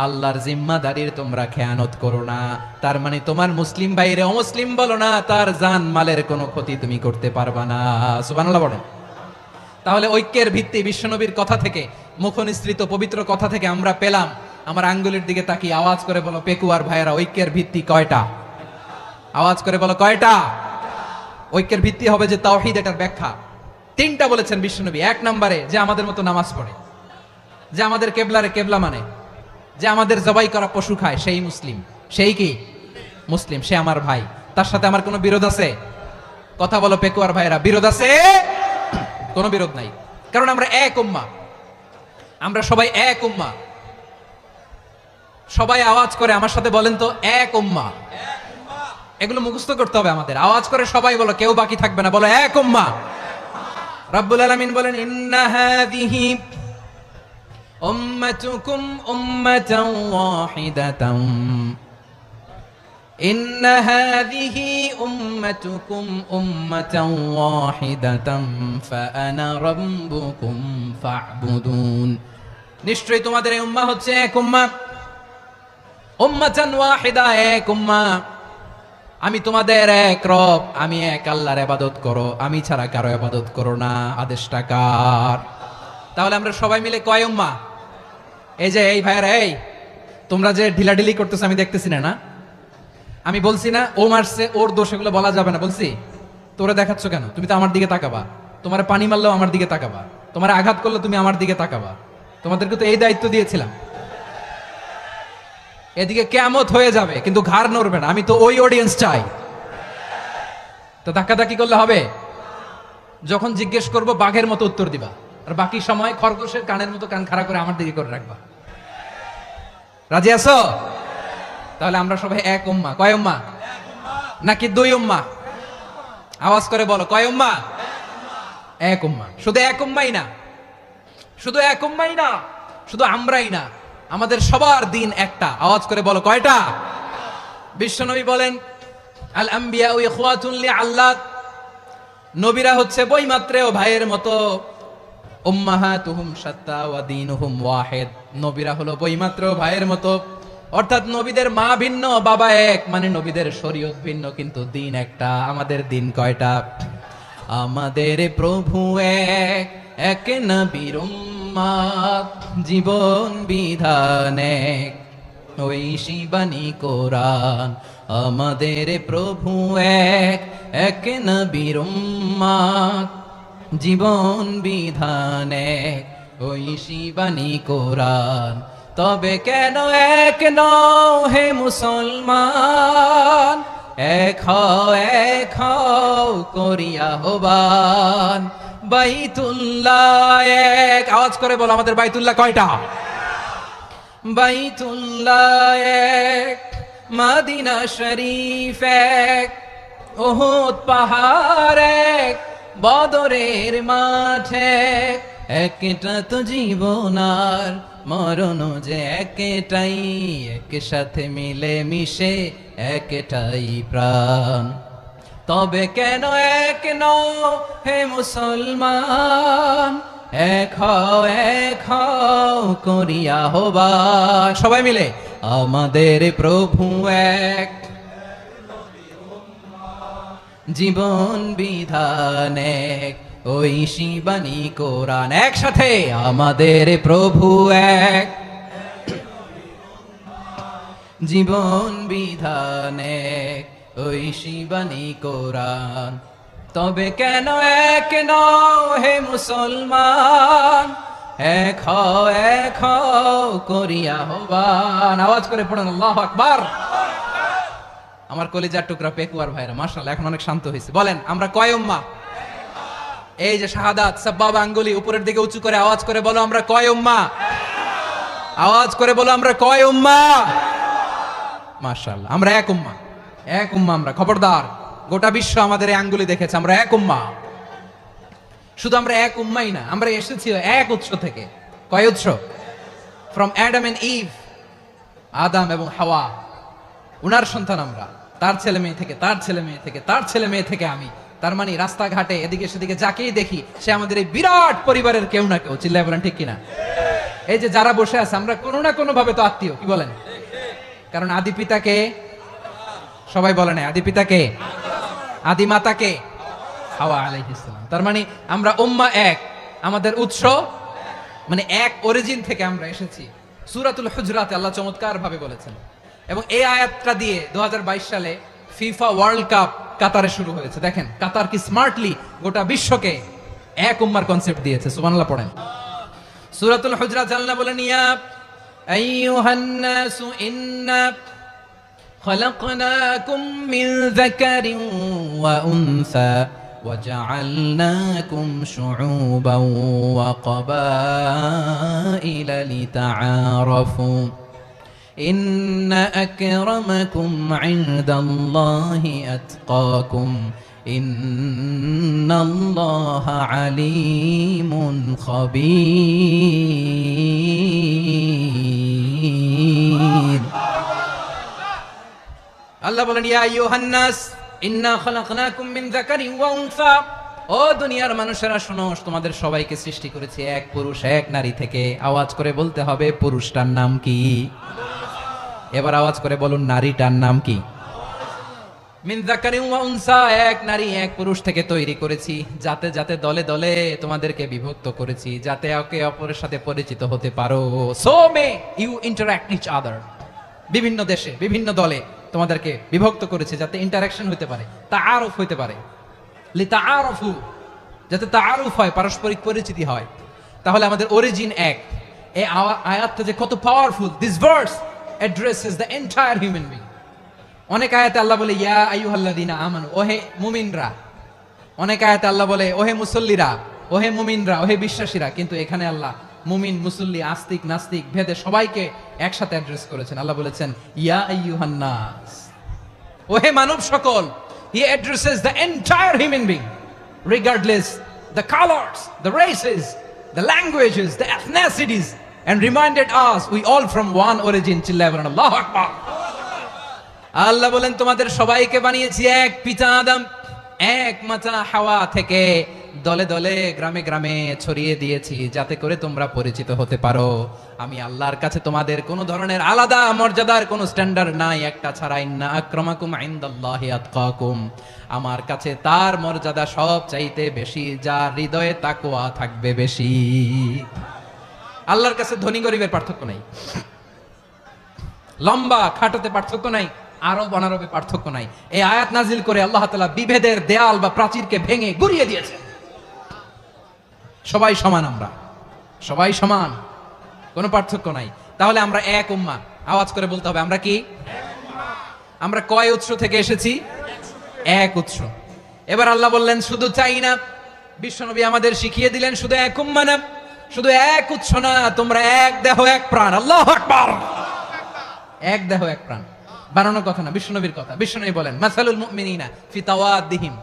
আল্লাহর জিম্মাদারির তোমরা খেয়ানত করো না। তার মানে তোমার মুসলিম ভাইরে অমুসলিম বলো না, তার জান মালের কোনো ক্ষতি তুমি করতে পারবা না। সুবহানাল্লাহ বলেন। তাহলে ঐক্যের ভিত্তি বিশ্বনবীর কথা থেকে, মুখনিসৃত পবিত্র কথা থেকে আমরা পেলাম। আমার আঙ্গুলের দিকে তাকিয়ে আওয়াজ করে বলো, পেকুয়ার ভাইয়েরা, ঐক্যের ভিত্তি কয়টা? আওয়াজ করে বলো, কয়টা? ঐক্যের ভিত্তি হবে যে তাওহীদ, এটার ব্যাখ্যা তিনটা বলেছেন বিশ্বনবী। এক নম্বরে, যে আমাদের মতো নামাজ পড়ে, যে আমাদের কেবলারে কেবলা মানে, যে আমাদের জবাই করা পশু খায়, সেই মুসলিম। সেই কি? মুসলিম। সে আমার ভাই। তার সাথে আমার কোনো বিরোধ আছে? কথা বলো পেকুয়ার ভাইয়েরা, বিরোধ আছে? কোনো বিরোধ নাই, কারণ আমরা এক উম্মাহ, আমরা সবাই এক উম্মাহ। সবাই আওয়াজ করে আমার সাথে বলেন তো, এক উম্মাহ। এগুলো মুখস্থ করতে হবে আমাদের। আওয়াজ করে সবাই বলো, কেউ বাকি থাকবে না, বলো এক উম্মাহ। রব্বুল আলামিন বলেন, ইন্না হাযিহি উম্মাতুকুম উম্মাতান ওয়াহিদাতান, ইন্না হাযিহি উম্মাতুকুম উম্মাতান ওয়াহিদাতান ফাআনা রাব্বুকুম ফা'বুদুন। নিশ্চয়ই তোমাদের এই উম্মাহ হচ্ছে এক উম্মাহ। উম্মাতান ওয়াহিদা, এক উম্মাহ। আমি তোমাদের এক রব, আমি এক আল্লাহর ইবাদত করো, আমি ছাড়া কারো ইবাদত করো না। আদেশটা কার? তাহলে আমরা সবাই মিলে কয় উম্মাহ? এই যে এই ভাইয়ারা, এই তোমরা যে ঢিলাঢিলি করতেছো আমি দেখতেছি না। আমি বলছি না ও মারছে, ওর দোষ, এগুলো বলা যাবে না। বলছি তোরে দেখাচ্ছ কেন? তুমি তো আমার দিকে তাকাবা। তোমার পানি মারলেও আমার দিকে তাকাবা, তোমার আঘাত করলে তুমি আমার দিকে তাকাবা। তোমাদেরকে তো এই দায়িত্ব দিয়েছিলাম। এদিকে কিয়ামত হয়ে যাবে কিন্তু ঘাড় নড়বে না। আমি তো ওই অডিয়েন্স চাই। তো ধাক্কাধাক্কি করলে হবে? যখন জিজ্ঞেস করব বাঘের মতো উত্তর দিবা, আর বাকি সময় খরগোশের কানের মতো কান খাড়া করে আমার দিকে করে রাখবা। রাজি আছো? তাহলে আমরা সবাই এক উম্মাহ। কয় উম্মাহ? নাকি দুই উম্মাহ? আওয়াজ করে বলো, কয় উম্মাহ? এক উম্মাহ। শুধু এক উম্মাই না, শুধু এক উম্মাই না, শুধু আমরাই না, আমাদের সবার দিন একটা। আওয়াজ করে বলো, কয়টা? বিশ্বনবী বলেন, আল আম্বিয়া ইখওয়াতুন লিআল্লাত, নবীরা হচ্ছে বৈমাত্রেয় ভাইয়ের মতো। উম্মাহাতুহুম শাত্তা ওয়া দীনুহুম ওয়াহিদ, নবীরা হলো বৈমাত্রেয় ভাইয়ের মতো। অর্থাৎ নবীদের মা ভিন্ন, বাবা এক, মানে নবীদের শরীয়ত ভিন্ন, কিন্তু দিন একটা। আমাদের দিন কয়টা? আমাদের প্রভু এক, এক নবীর উম্মত, জীবন বিধান এক, ওই শিবানী কোরআন। আমাদের প্রভু এক, এক নবীর উম্মত, জীবন বিধান এক, ওই শিবানী কোরআন। তবে কেন এক নও হে মুসলমান, এক হও করিয়া আহ্বান। বাইতুল্লাহ এক, আওয়াজ করে বলো, আমাদের বাইতুল্লাহ কয়টা? বাইতুল্লাহ এক, মদিনা শরীফ এক, উহুদ পাহাড় এক, বদরের মাঠে একটা তো জীবন আর মরণ যে একটাই, একসাথে মিলে মিশে একটাই প্রাণ। তবে কেন এক নও হে মুসলমান, এক হও করিয়া আহ্বান। সবাই মিলে, আমাদের প্রভু এক, জীবন বিধান এক, ওই শিবানী কোরআন। একসাথে, আমাদের প্রভু এক, জীবন বিধান এক, ওই শিবানী কোরআন। তবে কেন এক নও হে মুসলমান, এক হও করিয়া আহ্বান। আওয়াজ করে পড়েন আল্লাহু আকবার। আমার কলিজার টুকরা পেকুয়ার ভাইরা, মাশাআল্লাহ, এখন অনেক শান্ত হয়েছে। বলেন, আমরা কয় উম্মাহ? এই যে শাহাদাত, সাব্বাবা আঙ্গুলি উপরের দিকে উঁচু করে আওয়াজ করে বলো, আমরা কয় উম্মাহ? আওয়াজ করে বলো, আমরা কয় উম্মাহ? মাশাআল্লাহ, আমরা এক উম্মাহ, এক উম্মাহ আমরা। খবরদার, গোটা বিশ্ব আমাদের এই আঙ্গুলি দেখেছে, আমরা এক উম্মাহ। শুধু আমরা এক উম্মাই না, আমরা এসেছি এক উৎস থেকে। কয় উৎস? ফ্রম অ্যাডাম এন্ড ইভ, আদম এবং হাওয়া, উনার সন্তান আমরা। তার ছেলে মেয়ে থেকে, তার ছেলে মেয়ে থেকে, তার ছেলে মেয়ে থেকে আমি। তার মানে রাস্তাঘাটে এদিকে সেদিকে যাকেই দেখি, সে আমাদের এই বিরাট পরিবারের কেউ না কেউ। চিল্লায় বলেন ঠিক কিনা? এই যে যারা বসে আছে, আমরা কোনো না কোনো ভাবে তো আত্মীয়। কি বলেন? কারণ আদি পিতাকে, সবাই বলে না, আদি পিতাকে, আদি মাতাকে, হাওয়া আলাইহিস সালাম। তার মানে আমরা উম্মাহ এক, আমাদের উৎস মানে এক, অরিজিন থেকে আমরা এসেছি। সূরাতুল হুজরাতে আল্লাহ চমৎকার ভাবে বলেছেন। এবং এই আয়াতটা দিয়ে 2022 সালে ফিফা ওয়ার্ল্ড কাপ কাতারে শুরু হয়েছে। দেখেন কাতার কি স্মার্টলি গোটা বিশ্বকে এক উম্মার কনসেপ্ট দিয়েছে। সুবহানাল্লাহ পড়েন। সূরাতুল হুজরাত আল্লাহ বলেন, ইয়া আইয়ুহান নাসু ইন্না খলাকনাকুম মিন যাকারিন ওয়া উনসা وجعلناكم شعوبا وقبائل لتعارفوا إن أكرمكم عند الله أتقاكم إن الله عليم خبير। আল্লাহ বলেন, ইয়া আইয়ুহান নাস ইন্না খলাকনাকুম মিন যাকারিন ওয়া উনসা, ও দুনিয়ার মানুষেরা শোনো, তোমাদের সবাইকে সৃষ্টি করেছি এক পুরুষ এক নারী থেকে। আওয়াজ করে বলতে হবে, পুরুষটার নাম কি? এবার আওয়াজ করে বলুন, নারীটার নাম কি? মিন যাকারিন ওয়া উনসা, এক নারী এক পুরুষ থেকে তৈরি করেছি। যাতে যাতে দলে দলে তোমাদেরকে বিভক্ত করেছি, যাতে একে অপরের সাথে পরিচিত হতে পারো। So may you interact each other. বিভিন্ন দেশে বিভিন্ন দলে তোমাদেরকে বিভক্ত করেছে, যাতে ইন্টারাকশন হতে পারে, তাআরুফ হতে পারে। লিতাআরফু, যাতে তাআরুফ হয়, পারস্পরিক পরিচিতি হয়। তাহলে আমাদের অরিজিন এক। এই আয়াতটা যে কত powerful. This verse addresses the entire human being. অনেক আয়াতে আল্লাহ বলে, ইয়া আইয়ুহাল্লাযীনা আমানু, ওহে মুমিনরা। অনেক আয়াতে আল্লাহ বলে ওহে মুসল্লিরা, ওহে মুমিনরা, ওহে বিশ্বাসীরা, কিন্তু এখানে আল্লাহ মুমিন মুসল্লি আস্তিক নাস্তিক ভেদে সবাইকে একসাথে অ্যাড্রেস করেছেন। আল্লাহ বলেছেন ইয়া আইয়ুহান নাস, ওহে মানব সকল। He addresses the entire human being regardless the colors, the races, the languages, the ethnicities, and reminded us we all from one origin. Children, Allahu Akbar. আল্লাহ বলেন তোমাদের সবাইকে বানিয়েছি এক পিতা আদম, এক মাতা হাওয়া থেকে, দলে দলে গ্রামে গ্রামে ছড়িয়ে দিয়েছি যাতে করে তোমরা পরিচিত হতে পারো। আমি আল্লাহর কাছে তোমাদের কোনো ধরনের আলাদা মর্যাদার কোনো স্ট্যান্ডার্ড নাই, একটা ছাড়া। ইন্না আক্রামাকুম ইনদাল্লাহি আতকাকুম, আমার কাছে তার মর্যাদা সব চাইতে বেশি যার হৃদয়ে তাকওয়া থাকবে বেশি। আল্লাহর কাছে ধনী গরিবের পার্থক্য নাই, লম্বা খাটোতে পার্থক্য নাই, আরব অনারবে পার্থক্য নাই। এই আয়াত নাজিল করে আল্লাহ তাআলা বিভেদের দেয়াল বা প্রাচীরকে ভেঙে গুড়িয়ে দিয়েছেন। সবাই সমান, আমরা সবাই সমান, কোনো পার্থক্য নাই। তাহলে আমরা এক উম্মাহ, আওয়াজ করে বলতে হবে আমরা কি? আমরা কয় উৎস থেকে এসেছি? এক উৎস। এবার আল্লাহ বললেন শুধু চাই না, বিশ্বনবী আমাদের শিখিয়ে দিলেন শুধু এক উম্মাহ না, শুধু এক উৎস না, তোমরা এক দেহ এক প্রাণ। আল্লাহু আকবার। এক দেহ এক প্রাণ বানানোর কথা না, বিশ্বনবীর কথা। বিশ্বনবী বলেন মাসালুল মুমিনিনা ফি তাওয়াদ্দিহিম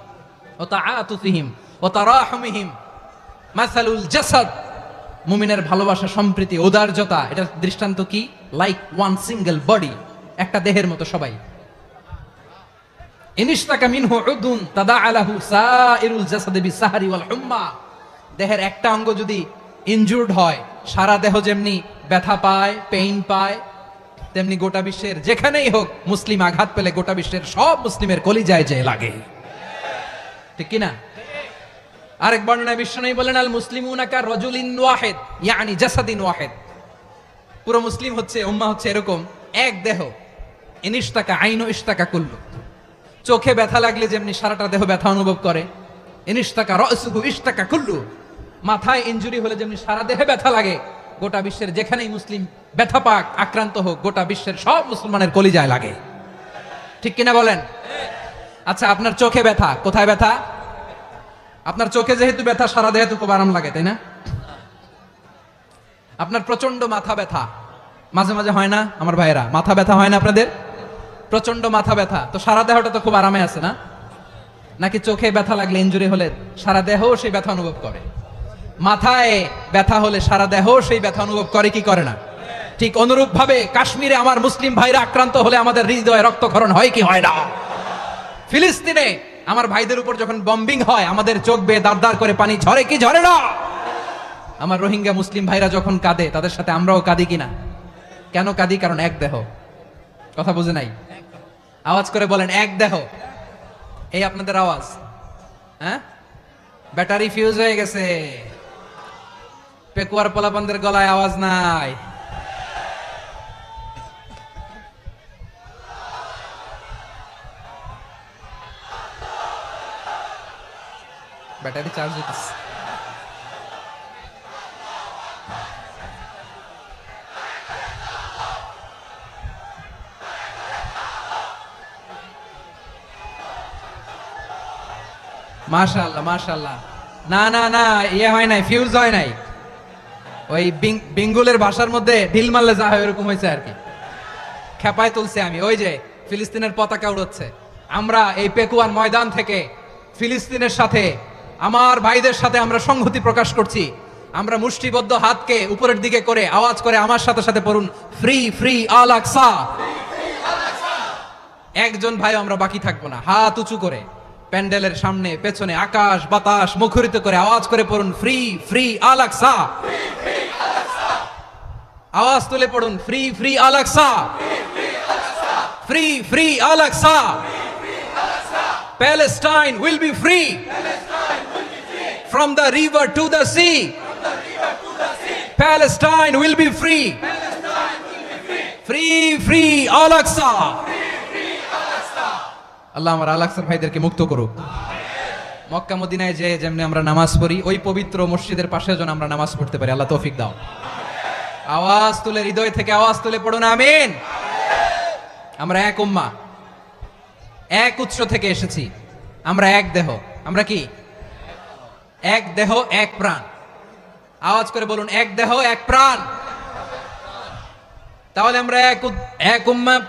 ওয়া তাআতুফিহিম ওয়া তারাহুমিহিম মাসালুল জাসাদ, মুমিনের ভালোবাসা, সম্প্রীতি, ঔদার্যতা, এটা দৃষ্টান্ত কি? লাইক ওয়ান সিঙ্গেল বডি, একটা দেহের মতো সবাই। ইনিশতাকা মিনহু উদুন তাদাআলাহু সাইরুল জাসাদি বিসাহরি ওয়াল হুম্মা, দেহের একটা অঙ্গ যদি ইনজুরড হয় সারা দেহ যেমনি ব্যথা পায়, পেইন পায়, তেমনি গোটা বিশ্বের যেখানেই হোক মুসলিম আঘাত পেলে গোটা বিশ্বের সব মুসলিমের কলিজায় যে লাগে, ঠিক কি না? আরেক বর্ণনায় বিশ্বনবী বলেন আল মুসলিমুনা কা রাজুলিন ওয়াহিদ ইয়ানি জাসাদিন ওয়াহিদ, পুরো মুসলিম হচ্ছে, উম্মাহ হচ্ছে এরকম এক দেহ। ইনিশতাকা আইনু ইশতাকা কুল্লু, চোখে ব্যথা লাগলে যেমনি সারাটা দেহ ব্যথা অনুভব করে, ইনিশতাকা রাসুহু ইশতাকা কুল্লু, মাথায় ইনজুরি হলে যেমনি সারা দেহে ব্যথা লাগে, গোটা বিশ্বের যেখানেই মুসলিম ব্যথা পাক, আক্রান্ত হোক, গোটা বিশ্বের সব মুসলমানের কলিজায় লাগে, ঠিক কিনা বলেন? আচ্ছা, আপনার চোখে ব্যথা, কোথায় ব্যথা? আপনার চোখে যেহেতু ব্যথা, সারা দেহে তো খুব আরাম লাগে, তাই না? আপনার প্রচন্ড মাথা ব্যথা মাঝে মাঝে হয় না আমার ভাইয়েরা? মাথা ব্যথা হয় না আপনাদের? প্রচন্ড মাথা ব্যথা, তো সারা দেহটা তো খুব আরামে আছে না? নাকি চোখে ব্যথা লাগলে, ইনজুরি হলে সারা দেহ সেই ব্যথা অনুভব করে? মাথায় ব্যথা হলে সারা দেহ সেই ব্যথা অনুভব করে কি করে না? ঠিক অনুরূপ ভাবে কাশ্মীরে আমার মুসলিম ভাইরা আক্রান্ত হলে আমাদের হৃদয়ে রক্তক্ষরণ হয় কি হয় না? ফিলিস্তিনে আমার ভাইদের উপর যখন বম্বিং হয় আমাদের চোখ বেয়ে দাঁড় দাঁড় করে পানি ঝরে কি ঝরে না? আমার রোহিঙ্গা মুসলিম ভাইরা যখন কাঁদে তাদের সাথে আমরাও কাঁদি কিনা? কেন কাঁদি? কারণ এক দেহ। কথা বুঝে নাই? আওয়াজ করে বলেন এক দেহ। এই আপনাদের আওয়াজ, হ্যাঁ? ব্যাটারি ফিউজ হয়ে গেছে, পেকুয়ার পোলাপানদের গলায় আওয়াজ নাই। ব্যাটারি চার্জ হইতেছে। মাশাআল্লাহ মাশাআল্লাহ। না না না, ইয়ে হয় নাই, ফিউজ হয় নাই। ওই বেঙ্গলের ভাষার মধ্যে ঢিল মারলে যা হয় এরকম হয়েছে আর কি। খেপায় তুলছে আমি। ওই যে ফিলিস্তিনের পতাকা উড়াচ্ছে, আমরা এই পেকুয়ার ময়দান থেকে ফিলিস্তিনের সাথে, আমার ভাইদের সাথে আমরা সংহতি প্রকাশ করছি। আমরা মুষ্টিবদ্ধ হাতকে উপরের দিকে করে আওয়াজ করে আমার সাথে সাথে পড়ুন ফ্রি ফ্রি আল আকসা। একজন ভাই আমরা বাকি থাকবো না, হাত উঁচু করে প্যান্ডেলের সামনে পেছনে আকাশ বাতাস মুখরিত করে আওয়াজ করে পড়ুন ফ্রি ফ্রি আল আকসা। আওয়াজ তুলে পড়ুন free free Al Aqsa, free free Al Aqsa. Palestine will be free from the river to the sea. Palestine will be free. Free free Al Aqsa. আল্লাহ আমার আল আকসার ভাইদেরকে মুক্ত করুক। মক্কা মদিনায় যে যেমনি আমরা নামাজ পড়ি, ওই পবিত্র মসজিদের পাশে যেন আমরা নামাজ পড়তে পারি। আল্লাহ তৌফিক দাও। আওয়াজ তুলে, হৃদয় থেকে আওয়াজ তুলে পড়ুন আমিন। আমরা এক উম্মাহ, এক উৎস থেকে এসেছি, আমরা এক দেহ। আমরা কি এক দেহ এক প্রাণ। আওয়াজ করে বলুন, এক দেহ এক প্রাণ। তাহলে আমরা এক উম্মাহ,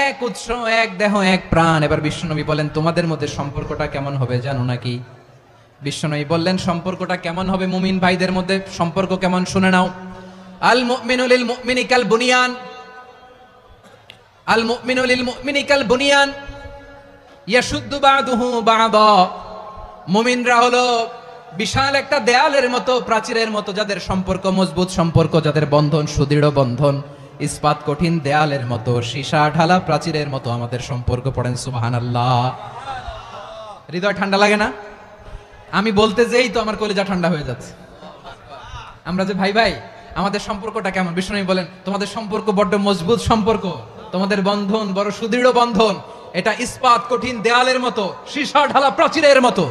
এক উৎস, এক দেহ এক প্রাণ। এবার বিশ্বনবী বলেন, তোমাদের মধ্যে সম্পর্কটা কেমন হবে জানো নাকি? বিশ্বনবী বললেন, সম্পর্কটা কেমন হবে মুমিন ভাইদের মধ্যে? সম্পর্ক কেমন শুনে নাও। আল মুমিনু লিল মুমিনি কাল বুনিয়ান, আল মুমিনু লিল মুমিনি কাল বুনিয়ান ইয়াশুদ্দু বা'দুহু বা'দা। মুমিনরা হলো বিশাল একটা দেয়ালের মতো, প্রাচীরের মতো, যাদের সম্পর্ক মজবুত, সম্পর্ক যাদের বন্ধন সুদৃঢ় বন্ধন, ইস্পাত কঠিন দেয়ালের মতো, সীসা ঢালা প্রাচীরের মতো আমাদের সম্পর্ক। পড়েন সুবহানাল্লাহ। হৃদয় ঠান্ডা লাগে না? আমি বলতে যেই তো আমার কলিজা ঠান্ডা হয়ে যাচ্ছে। আমরা যে ভাই ভাই, আমাদের সম্পর্কটা কেমন? বিষ্ণু বলেন, তোমাদের সম্পর্ক বড্ড মজবুত সম্পর্ক, তোমাদের বন্ধন বড় সুদৃঢ় বন্ধন, এটা ইস্পাত কঠিন দেয়ালের মতো, সীসা ঢালা প্রাচীরের মতো,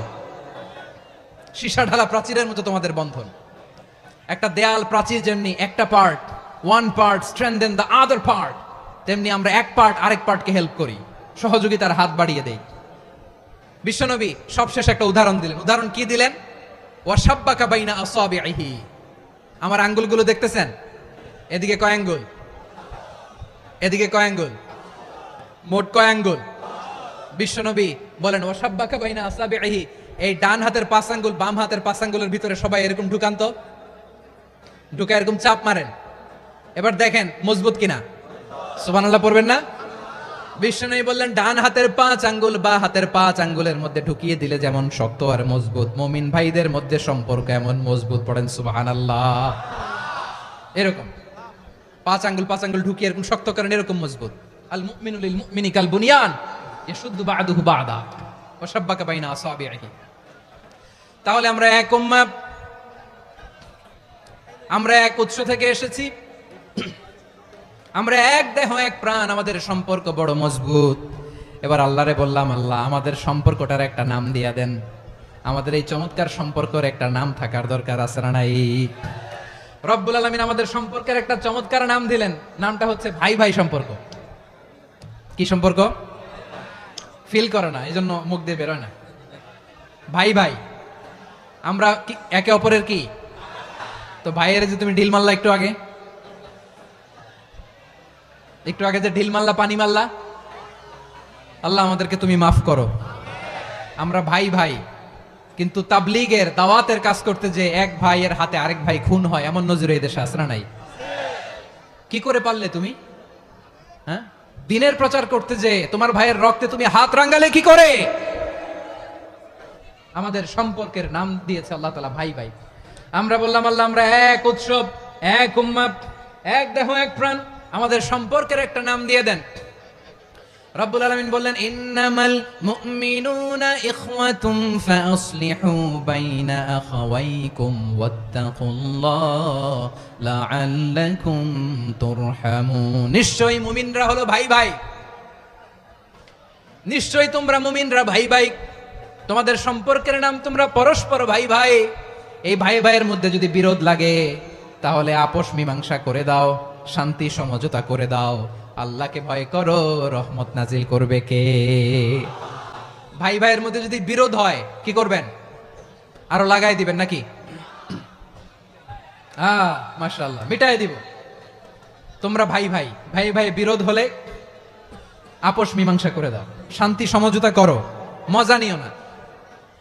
সীসা ঢালা প্রাচীরের মতো তোমাদের বন্ধন। একটা দেয়াল প্রাচীর যেমনি একটা part, one part strengthen the other part, তেমনি আমরা এক পার্ট আরেক পার্টকে হেল্প করি, সহযোগিতার হাত বাড়িয়ে দেই। বিশ্বনবী সবশেষ একটা উদাহরণ দিলেন। উদাহরণ কি দিলেন? ওয়াশাব্বাকা বাইনা আসাবিহি। আমার আঙ্গুলগুলো দেখতেছেন? এদিকে কয় আঙ্গুল, এদিকে কয় আঙ্গুল, মোট কয় আঙ্গুল? বিশ্বনবী বলেন, ওয়াশাব্বাকা বাইনা আসাবিহি। এই ডান হাতের 5 আঙ্গুল বাম হাতের 5 আঙ্গুলের ভিতরে সবাই এরকম ঢুকান তো, ঢুকা এরকম চাপ মারেন। এবার দেখেন মজবুত কিনা। সুবহানাল্লাহ পড়বেন না? বিষ্ণু বললেন, ডান হাতের 5 আঙ্গুল বা হাতের 5 আঙ্গুলের মধ্যে ঢুকিয়ে দিলে যেমন শক্ত আর মজবুত, মুমিন ভাইদের মধ্যে সম্পর্ক এমন মজবুত। পড়েন সুবহানাল্লাহ। এরকম 5 আঙ্গুল ঢুকিয়ে এরকম শক্ত করেন, এরকম মজবুত। আল মুমিনু লিল মুমিনি কাল বুনিয়ান ইয়াশুদ্দু বা'দুহু বা'দা ওয়া শাব্বাকা বাইনা আসাবিহি। তাহলে আমরা এক উম্মাহ, আমরা এক উৎস থেকে এসেছি, আমরা এক দেহ এক প্রাণ, আমাদের সম্পর্ক বড় মজবুত। এবার আল্লাহরে বললাম, আল্লাহ আমাদের সম্পর্কটার একটা নাম দিয়া দেন। আমাদের এই চমৎকার সম্পর্কের একটা নাম থাকার দরকার আছে না নাই? রব্বুল আলামিন আমাদের সম্পর্কের একটা চমৎকার নাম দিলেন। নামটা হচ্ছে ভাই ভাই সম্পর্ক। কি সম্পর্ক? ফিল করে না, এই জন্য মুখ দিয়ে বেরোয় না। ভাই ভাই, আমরা একে অপরের কি? তো ভাইয়ের যে তুমি ঢিল মারলা একটু আগে, একটু আগে যে ঢিল মারলা, পানি মারলা, আল্লাহ আমাদেরকে তুমি মাফ করো। আমরা ভাই ভাই, কিন্তু তাবলীগের দাওয়াতের কাজ করতে যে এক ভাইয়ের হাতে আরেক ভাই খুন হয়, এমন নজরে এই দেশে আসরা নাই। কি করে পারলে তুমি? হ্যাঁ, দিনের প্রচার করতে যে তোমার ভাইয়ের রক্তে তুমি হাত রাঙ্গালে কি করে? আমাদের সম্পর্কের নাম দিয়েছে আল্লাহ তাআলা ভাই ভাই। আমরা বললাম, আল্লাহ আমরা এক উৎসব, এক উম্মাহ, এক দেহ এক প্রাণ, আমাদের সম্পর্কের একটা নাম দিয়ে দেন। রব্বুল আলামিন বললেন, ইন্নামাল মুমিনুনা ইখওয়াতুন ফাসলিহু বাইনা আখাওয়াইকুম ওয়াত্তাকুল্লাহ লাআল্লাকুম তুরহামুন। নিশ্চয়ই মুমিনরা হলো ভাই ভাই, নিশ্চয়ই তোমরা মুমিনরা ভাই ভাই, তোমাদের সম্পর্কের নাম তোমরা পরস্পর ভাই ভাই। এই ভাই ভাইয়ের মধ্যে যদি বিরোধ লাগে তাহলে আপোষ মীমাংসা করে দাও, শান্তি সমঝোতা করে দাও। আল্লাহকে ভয় করো, রহমত নাজিল করবে কে? ভাই ভাইয়ের মধ্যে যদি বিরোধ হয় কি করবেন? আরো লাগাই দিবেন নাকি? মাশাআল্লাহ, মিটাই দিব। তোমরা ভাই ভাই, ভাই ভাই বিরোধ হলে আপোষ মীমাংসা করে দাও, শান্তি সমঝোতা করো, মজা নিও না।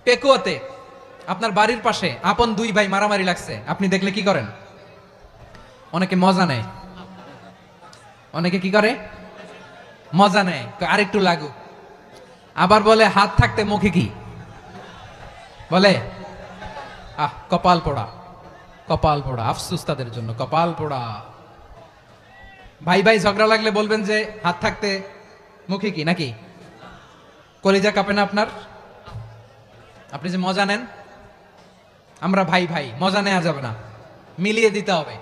পেকুয়াতে আপনার বাড়ির পাশে আপন 2 ভাই মারামারি লাগছে, আপনি দেখলে কি করেন? অনেকে মজা নেয়। অনেকে কি করে? মজা নেয়, আরেকটু লাগু। আবার বলে হাত থাকতে মুখে কি বলে? কপাল পোড়া, কপাল পোড়া। আফসোস তাদের জন্য, কপাল পোড়া। ভাই ভাই ঝগড়া লাগলে বলবেন যে হাত থাকতে মুখে কি, নাকি? কলিজা কাঁপে না আপনার? আপনি যে মজা নেন। আমরা ভাই ভাই, মজা নেওয়া যাবে না, মিলিয়ে দিতে হবে।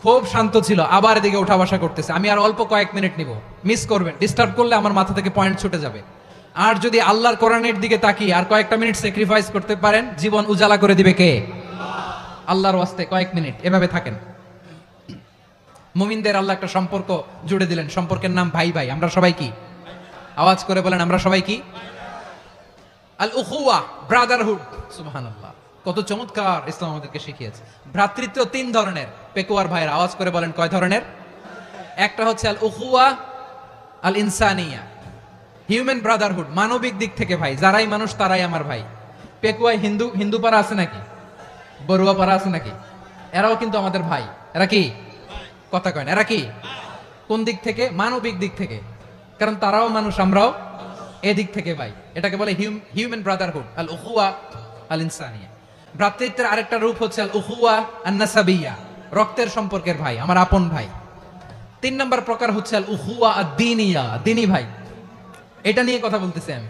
খুব শান্ত ছিল, আবার এদিকে উঠা বসা করতেছে। আমি আর অল্প কয়েক মিনিট নিব, মিস করবেন। ডিস্টার্ব করলে আমার মাথা থেকে পয়েন্ট ছুটে যাবে। আর যদি আল্লাহর কোরআনের দিকে তাকিয়ে আর কয়েকটা মিনিট স্যাক্রিফাইস করতে পারেন, জীবন উজালা করে দিবে কে? আল্লাহর ওয়াস্তে কয়েক মিনিট এভাবে থাকেন। মুমিনদের আল্লাহ একটা সম্পর্ক জুড়ে দিলেন, সম্পর্কের নাম ভাই ভাই। আমরা সবাই কি? আওয়াজ করে বলেন, আমরা সবাই কি? আল উখুয়া, ব্রাদারহুড। সুবহানাল্লাহ। কত চমৎকার ইসলাম আমাদেরকে শিখিয়েছে। ভ্রাতৃত্ব তিন ধরনের। পেকুয়ার ভাইয়ের আওয়াজ করে বলেন কয় ধরনের? একটা হচ্ছে আল উখুয়া আল ইনসানিয়া, হিউম্যান ব্রাদারহুড, মানবিক দিক থেকে ভাই, যারাই মানুষ তারাই আমার ভাই। পেকুয়ায় হিন্দু পাড়া আছে নাকি? বড়ুয়া পাড়া আছে নাকি? এরাও কিন্তু আমাদের ভাই। এরা কি? কথা কয় না, এরা কি? কোন দিক থেকে? মানবিক দিক থেকে, কারণ তারাও মানুষ, আমরাও এদিক থেকে ভাই। এটাকে বলে হিউম্যান ব্রাদারহুড, আল উখুয়া আল ইনসানিয়া। ভ্রাতৃত্বের আরেকটা রূপ হচ্ছে আল উখুয়া আন নাসাবিয়া, রক্তের সম্পর্কের ভাই, আমার আপন ভাই। তিন নম্বর প্রকার হচ্ছে আল উখুয়া আদ দীনিয়া, দিনী ভাই। এটা নিয়ে কথা বলতেছি আমি।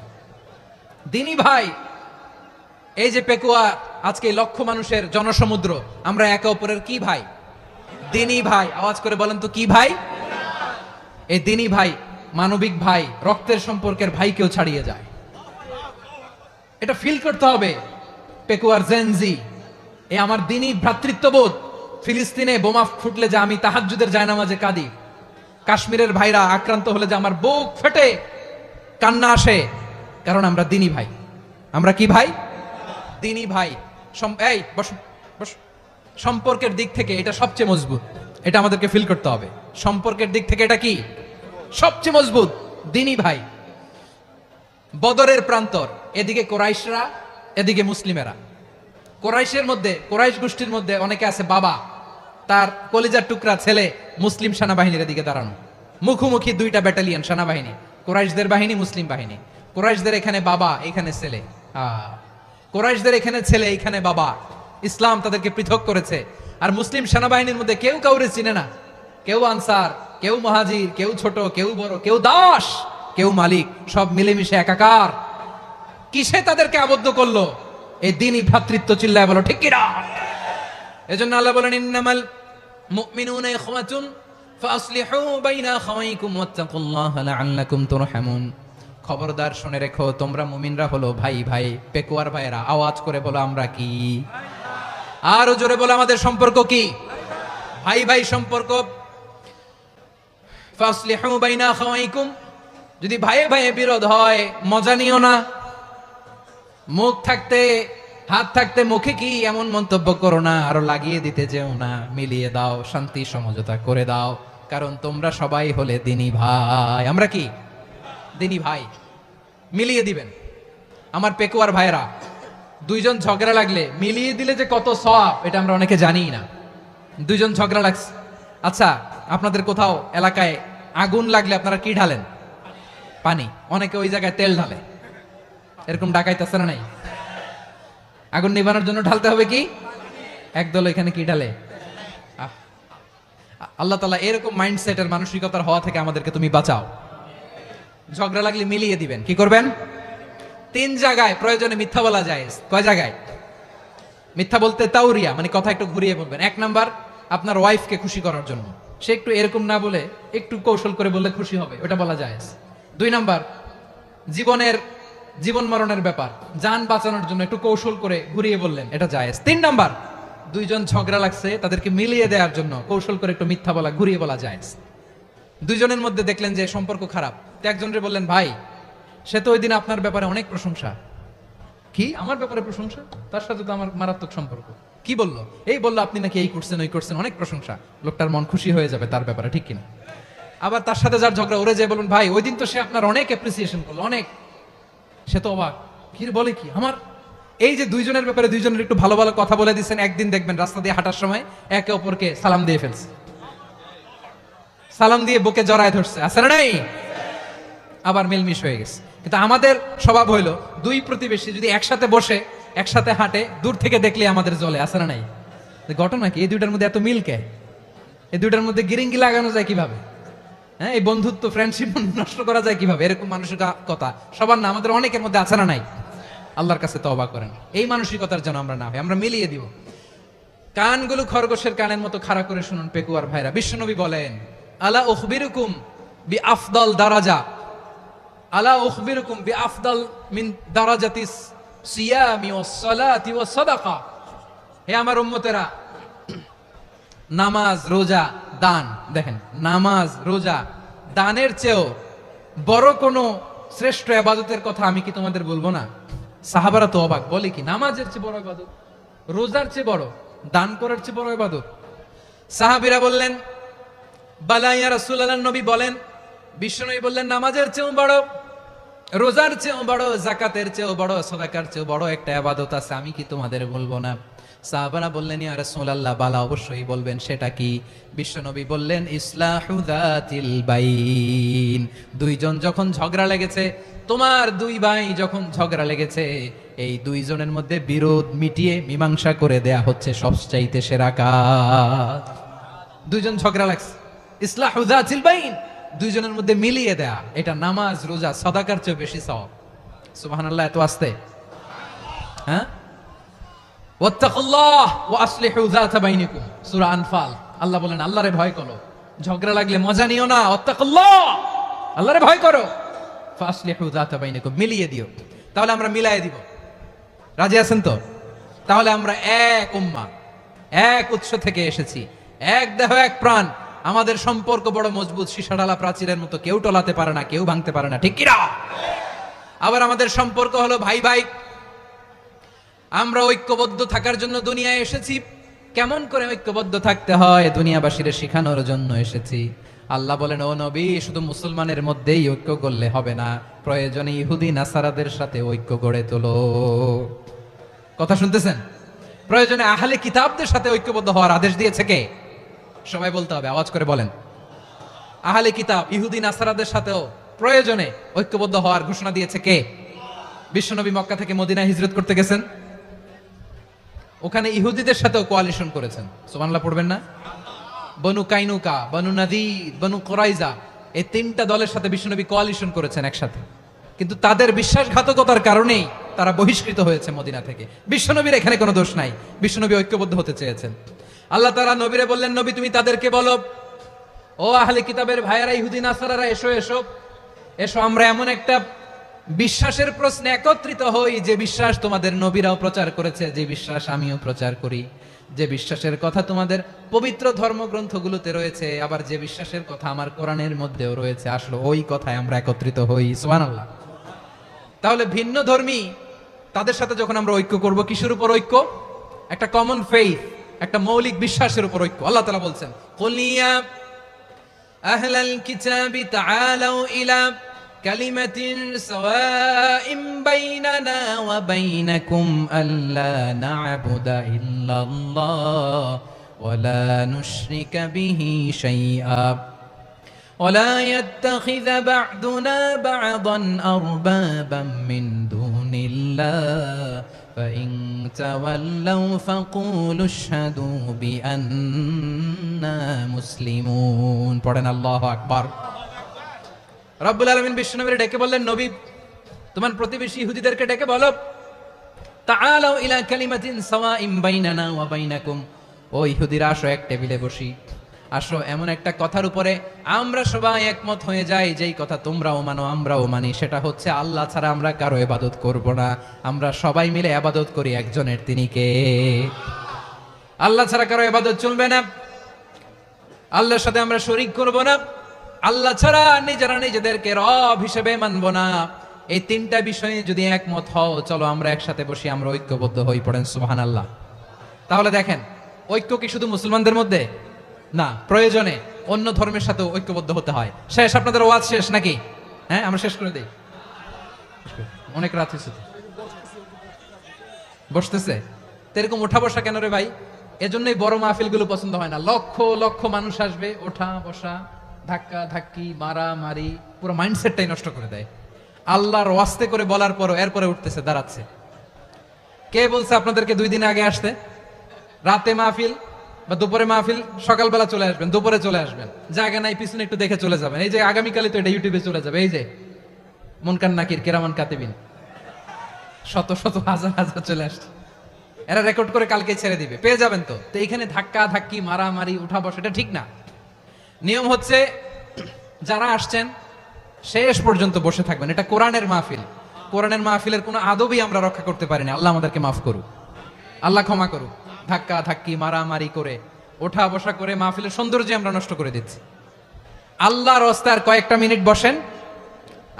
দিনী ভাই, এই যে পেকুয়া, আজকে লক্ষ মানুষের জনসমুদ্র, আমরা একে অপরের কি ভাই? দিনী ভাই। আওয়াজ করে বলেন তো কি ভাই? এই দিনী ভাই, মানবিক ভাই, রক্তের সম্পর্কের ভাইকেও ছাড়িয়ে যায়। এটা ফিল করতে হবে। পেকুয়ার জেনজি, এ আমার দিনী ভ্রাতৃত্ববোধ। ফিলিস্তিনে বোমা ফুটলে যে আমি তাহাজ্জুদের জায়নামাজে কাঁদি, কাশ্মীরের ভাইরা আক্রান্ত হলে যে আমার বুক ফেটে কান্না আসে, কারণ আমরা দিনী ভাই। আমরা কি ভাই? দিনী ভাই। এই বস বস। সম্পর্কের দিক থেকে এটা সবচেয়ে মজবুত, এটা আমাদেরকে ফিল করতে হবে। সম্পর্কের দিক থেকে এটা কি? সবচেয়ে মজবুত, দিনী ভাই। বদরের প্রান্তর, এদিকে কোরাইশরা, এদিকে মুসলিমেরা। কোরাইশের মধ্যে, কোরাইশ গোষ্ঠীর মধ্যে অনেকে আছে বাবা, তার কলিজার টুকরা ছেলে মুসলিম সেনাবাহিনীর এদিকে দাঁড়ানো, মুখোমুখি দুইটা ব্যাটালিয়ন সেনাবাহিনী, কোরাইশদের বাহিনী, মুসলিম বাহিনী। কোরাইশদের এখানে বাবা, এখানে ছেলে। কোরাইশদের এখানে ছেলে, এখানে বাবা। ইসলাম তাদেরকে পৃথক করেছে। আর মুসলিম সেনাবাহিনীর মধ্যে কেউ কাউরে চিনে না, কেউ আনসার, কেউ মুহাজির, কেউ ছোট, কেউ বড়, কেউ দাস, কেউ মালিক, সব মিলেমিশে একাকার। কিসে তাদেরকে আবদ্ধ করলো? এই দিনই ভ্রাতৃত্ব। চিল্লায় বলো ঠিক কিনা? এজন্য আল্লাহ বলেন ইন্নামাল মুমিনুনা ইখওয়াতুন ফাসলিহু বাইনা আখাওয়াইকুম ওয়াত্তাকুল্লাহা লাআল্লাকুম তুরহামুন। খবরদার শুনে রেখো, তোমরা মুমিনরা হলো ভাই ভাই। পেকুয়ার ভাইরা আওয়াজ করে বলো আমরা কি? আরো জোরে বলো আমাদের সম্পর্ক কি? ভাই ভাই সম্পর্ক। ফাসলিহু বাইনা আখাওয়াইকুম, যদি ভাইয়ে ভাইয়ে বিরোধ হয় মজা নিও না। মুখ থাকতে, হাত থাকতে মুখে কি এমন মন্তব্য করো না, আরো লাগিয়ে দিতে যেও না। মিলিয়ে দাও, শান্তি সমঝোতা করে দাও, কারণ তোমরা সবাই হলে দিনী ভাই। আমরা কি? দিনী ভাই। মিলিয়ে দিবেন। আমার পেকুয়ার ভাইরা, দুইজন ঝগড়া লাগলে মিলিয়ে দিলে যে কত সওয়াব, এটা আমরা অনেকে জানি না। দুইজন ঝগড়া লাগছে, আচ্ছা আপনাদের কোথাও এলাকায় আগুন লাগলে আপনারা কি ঢালেন? পানি। অনেকে ওই জায়গায় তেল ঢালে। এরকম ডাকাইতেছে না নাই? আগুন নিভানোর জন্য ঢালতে হবে কি? একদল এখানে কি ঢালে? আল্লাহ তাআলা এরকম মাইন্ডসেটের, মানসিকতার হওয়া থেকে আমাদেরকে তুমি বাঁচাও। ঝগড়া লাগলে মিলিয়ে দিবেন। কি করবেন? তিন জায়গায় প্রয়োজনে মিথ্যা বলা যায়। কয় জায়গায় মিথ্যা বলতে? তাউরিয়া, মানে কথা একটু ঘুরিয়ে বলবেন। এক নাম্বার, আপনার ওয়াইফকে খুশি করার জন্য, সে একটু এরকম না বলে একটু কৌশল করে বললে খুশি হবে, ওটা বলা যায়। দুই নাম্বার, জীবন মরণের ব্যাপার, জান বাঁচানোর জন্য একটু কৌশল করে ঘুরিয়ে বললেন, এটা জায়েজ। তিন নাম্বার, দুইজন ঝগড়া লাগছে, তাদেরকে মিলিয়ে দেওয়ার জন্য কৌশল করে একটু মিথ্যা বলা, ঘুরিয়ে বলা জায়েজ। দুইজনের মধ্যে দেখলেন যে সম্পর্ক খারাপ, তো একজনকে বললেন ভাই, সে তো ওই দিন আপনার ব্যাপারে অনেক প্রশংসা। কি আমার ব্যাপারে প্রশংসা? তার সাথে তো আমার মারাত্মক সম্পর্ক। কি বললো? এই বললো আপনি নাকি এই করছেন ওই করছেন, অনেক প্রশংসা। লোকটার মন খুশি হয়ে যাবে তার ব্যাপারে, ঠিক কিনা? আবার তার সাথে যার ঝগড়া, ওরে যায় বলুন ভাই ওই দিন তো সে আপনার অনেক অ্যাপ্রিসিয়েশন করলো, অনেক। সে তো অবাক, কি বলে কি আমার? এই যে দুইজনের ব্যাপারে দুইজনের একটু ভালো ভালো কথা বলে দিচ্ছেন, একদিন দেখবেন রাস্তা দিয়ে হাঁটার সময় একে অপরকে সালাম দিয়ে ফেলছে, সালাম দিয়ে বুকে জড়ায় ধরছে, আছে না নাই? আবার মিলমিশ হয়ে গেছে। কিন্তু আমাদের স্বভাব হইলো, দুই প্রতিবেশী যদি একসাথে বসে একসাথে হাঁটে, দূর থেকে দেখলে আমাদের জ্বলে, আছে না নাই? ঘটনা কি? এই দুইটার মধ্যে এত মিল কে? এই দুইটার মধ্যে গিরিঙ্গি লাগানো যায় কিভাবে? হ্যাঁ, এই বন্ধুত্ব, ফ্রেন্ডশিপ নষ্ট করা যায় কিভাবে? এরকম মানসিকতা সবার না, আমাদের অনেকের মধ্যে আছে না নাই? আল্লাহর কাছে তওবা করেন, এই মানসিকতার যেন আমরা না হই, আমরা মিলিয়ে দিব। কানগুলো খরগোশের কানের মতো খাড়া করে শুনুন পেকুয়ার ভাইরা। বিশ্বনবী বলেন, আলা উখবিরুকুম বি আফদাল দারাজা, আলা উখবিরুকুম বি আফদাল মিন দারাজাতিস সিয়ামি ওয়াস সালাতি ওয়াস সাদাকা। হে আমার উম্মতেরা, নামাজ, রোজা, দান, দেখেন নামাজ, রোজা, দানের চেয়েও বড় কোনো শ্রেষ্ঠ ইবাদতের কথা আমি কি তোমাদের বলবো না? সাহাবারা তো অবাক, বলে কি নামাজের চেয়ে বড় ইবাদত? রোজার চেয়ে বড়, দান করার চেয়ে বড় ইবাদত? সাহাবীরা বললেন বালা ইয়া রাসূলুল্লাহ, নবী বলেন। বিশ্বনবী বললেন নামাজের চেয়েও বড়, রোজার চেয়েও বড়, যাকাতের চেয়েও বড়, সাদাকার চেয়েও বড় একটা ইবাদত আছে, আমি কি তোমাদের বলবো না? সাহাবারা বললেন ইয়া রাসূলুল্লাহ, বালা অবশ্যই বলবেন, সেটা কি? বিশ্বনবী বললেন ইসলাহু যাতিল বাইন। দুইজন যখন ঝগড়া লেগেছে, তোমার দুই ভাই যখন ঝগড়া লেগেছে, এই দুইজনের মধ্যে বিরোধ মিটিয়ে মীমাংসা করে দেয়া হচ্ছে সবচাইতে সেরা কাজ। দুইজন ঝগড়া লাগছে, ইসলাহু যাতিল বাইন, দুইজনের মধ্যে মিলিয়ে দেয়া, এটা নামাজ, রোজা, সাদাকার চেয়ে বেশি সওয়াব। সুবহানাল্লাহ, এত আস্তে? হ্যাঁ, ওয়াত্তাকুল্লাহ ওয়া আসলিহু যাতা বাইনিকুম, সূরা আনফাল। আল্লাহ বলেন আল্লাহরে ভয় করো, ঝগড়া লাগলে মজা নিও না, ওয়াত্তাকুল্লাহ, আল্লাহরে ভয় করো, ফাসলিহু যাতা বাইনিকুম, মিলিয়ে দিও। তাহলে আমরা মিলায়ে দিব, রাজি আছেন তো? তাহলে আমরা এক উম্মাহ, এক উৎস থেকে এসেছি, এক দেহ এক প্রাণ, আমাদের সম্পর্ক বড় মজবুত, সীসাডালা প্রাচীরের মতো, কেউ টলাতে পারে না, কেউ ভাঙতে পারে না, ঠিক কি না? আবার আমাদের সম্পর্ক হলো ভাই ভাই, আমরা ঐক্যবদ্ধ থাকার জন্য দুনিয়ায় এসেছি। কেমন করে ঐক্যবদ্ধ থাকতে হয় দুনিয়াবাসীর শেখানোর জন্য এসেছি। আল্লাহ বলেন ও নবী, শুধু মুসলমানের মধ্যেই ঐক্য করলে হবে না, প্রয়োজনে ইহুদি নাসারাদের সাথে ঐক্য গড়ে তোলো। কথা শুনতেছেন? প্রয়োজনে আহলে কিতাবদের সাথে ঐক্যবদ্ধ হওয়ার আদেশ দিয়েছে কে? সবাই বলতে হবে, আওয়াজ করে বলেন। আহলে কিতাব ইহুদি নাসারাদের সাথেও প্রয়োজনে ঐক্যবদ্ধ হওয়ার ঘোষণা দিয়েছে কে? বিশ্বনবী মক্কা থেকে মদিনায় হিজরত করতে গেছেন, ওখানে ইহুদিদের সাথেও কোয়ালিশন করেছেন। সুবহানাল্লাহ পড়বেন না? বনু কাইনুকা, বনু নাদির, বনু কুরাইজা, এই তিনটা দলের সাথে বিশ্বনবী কোয়ালিশন করেছেন একসাথে, কিন্তু তাদের বিশ্বাসঘাতকতার কারণেই তারা বহিষ্কৃত হয়েছে মদিনা থেকে। বিশ্বনবীর এখানে কোনো দোষ নাই, বিশ্বনবী ঐক্যবদ্ধ হতে চেয়েছেন। আল্লাহ তাআলা নবীরে বললেন, নবী তুমি তাদেরকে বলো, ও আহলে কিতাবের ভাইয়েরা, ইহুদি নাসারারা, এসো এসো এসো, আমরা এমন একটা বিশ্বাসের প্রশ্নে একত্রিত হই যে বিশ্বাস তোমাদের নবীরাও প্রচার করেছে, যে বিশ্বাস আমিও প্রচার করি, যে বিশ্বাসের কথা তোমাদের পবিত্র ধর্মগ্রন্থগুলোতে রয়েছে, আবার যে বিশ্বাসের কথা আমার কোরআনের মধ্যেও রয়েছে, আসলে ওই কথায় আমরা একত্রিত হই। সুবহানাল্লাহ। তাহলে ভিন্ন ধর্মী তাদের সাথে যখন আমরা ঐক্য করব, কিসের উপর ঐক্য? একটা কমন ফেইথ, একটা মৌলিক বিশ্বাসের উপর ঐক্য। আল্লাহ তাআলা বলছেন কুলিয়া আহলাল কিতাবি তাআলাউ ইলা কালিমাতিন সাওয়াইন বাইনানা ওয়া বাইনাকুম আল্লা না'বুদা ইল্লাল্লাহ ওয়া লা নুশরিকা বিহি শাইআ ওয়া লা ইয়াত্তাখিযা বা'দুনা বা'দান আরবাবাম মিন দুনিল্লাহ فإن تولوا فقولوا اشهدوا بأننا مسلمون। পড়েন আল্লাহু আকবার। রব্বুল আলামিন বিশ্বনবীকে ডেকে বললেন, নবী তোমার প্রতিবেশী ইহুদিদেরকে ডেকে বলো, তাআলাউ ইলা কালিমাতিন সাওয়াইন বাইনানা ওয়া বাইনাকুম, ও ইহুদিরা আসো, এক টেবিলে বসি, আসো এমন একটা কথার উপরে আমরা সবাই একমত হয়ে যাই, যেই কথা তোমরাও মানো আমরাও মানি, সেটা হচ্ছে আল্লাহ ছাড়া আমরা কারো ইবাদত করব না, আমরা সবাই মিলে ইবাদত করি একজনের, তিনি কে? আল্লাহ ছাড়া কারো ইবাদত চলবে না, আল্লাহর সাথে আমরা শরীক করব না, আল্লাহ ছাড়া নিজেরা নিজেদেরকে রব হিসেবে মানব না। এই তিনটা বিষয়ে যদি একমত হও, চলো আমরা একসাথে বসি, আমরা ঐক্যবদ্ধ হই। পড়েন সুবহানাল্লাহ। তাহলে দেখেন, ঐক্য কি শুধু মুসলমানদের মধ্যে না, প্রয়োজনে অন্য ধর্মের সাথে ঐক্যবদ্ধ হতে হয়। শেষ? আপনাদের ওয়াজ শেষ নাকি? হ্যাঁ, আমরা শেষ করে দেই, অনেক রাত হয়েছে। বসতেছে এরকম ওঠা বসা কেন রে ভাই? এজন্যই বড় মাহফিল গুলো পছন্দ হয় না। লক্ষ লক্ষ মানুষ আসবে, ওঠা বসা, ধাক্কা ধাক্কি, মারা মারি, পুরো মাইন্ডসেটটাই নষ্ট করে দেয়। আল্লাহর ওয়াস্তে করে বলার পরও এরপরে উঠতেছে, দাঁড়াচ্ছে। কে বলছে আপনাদেরকে 2 দিন আগে আসতে? রাতে মাহফিল বা দুপুরে মাহফিল, সকালবেলা চলে আসবেন, দুপুরে চলে আসবেন, জায়গা নাই পিছনে একটু দেখে চলে যাবেন। এই যে আগামীকালে তো এটা ইউটিউবে চলে যাবে, এই যে মুনকার নাকির কেরামান কাতিবিন, শত শত হাজার হাজার চলে আসছে, এরা রেকর্ড করে কালকে ছেড়ে দিবে, পেয়ে যাবেন। তো এইখানে ধাক্কা ধাক্কি, মারামারি, উঠা বসা, এটা ঠিক না। নিয়ম হচ্ছে যারা আসছেন শেষ পর্যন্ত বসে থাকবেন। এটা কোরআনের মাহফিল, কোরআনের মাহফিলের কোনো আদবই আমরা রক্ষা করতে পারি না। আল্লাহ আমাদেরকে মাফ করুক, আল্লাহ ক্ষমা করুক। ধাক্কা ধাক্কি, মারামারি করে, ওঠা বসা করে মাহফিলের সৌন্দর্য আমরা নষ্ট করে দিচ্ছি। আল্লাহর রাস্তায় কয়েকটা মিনিট বসেন।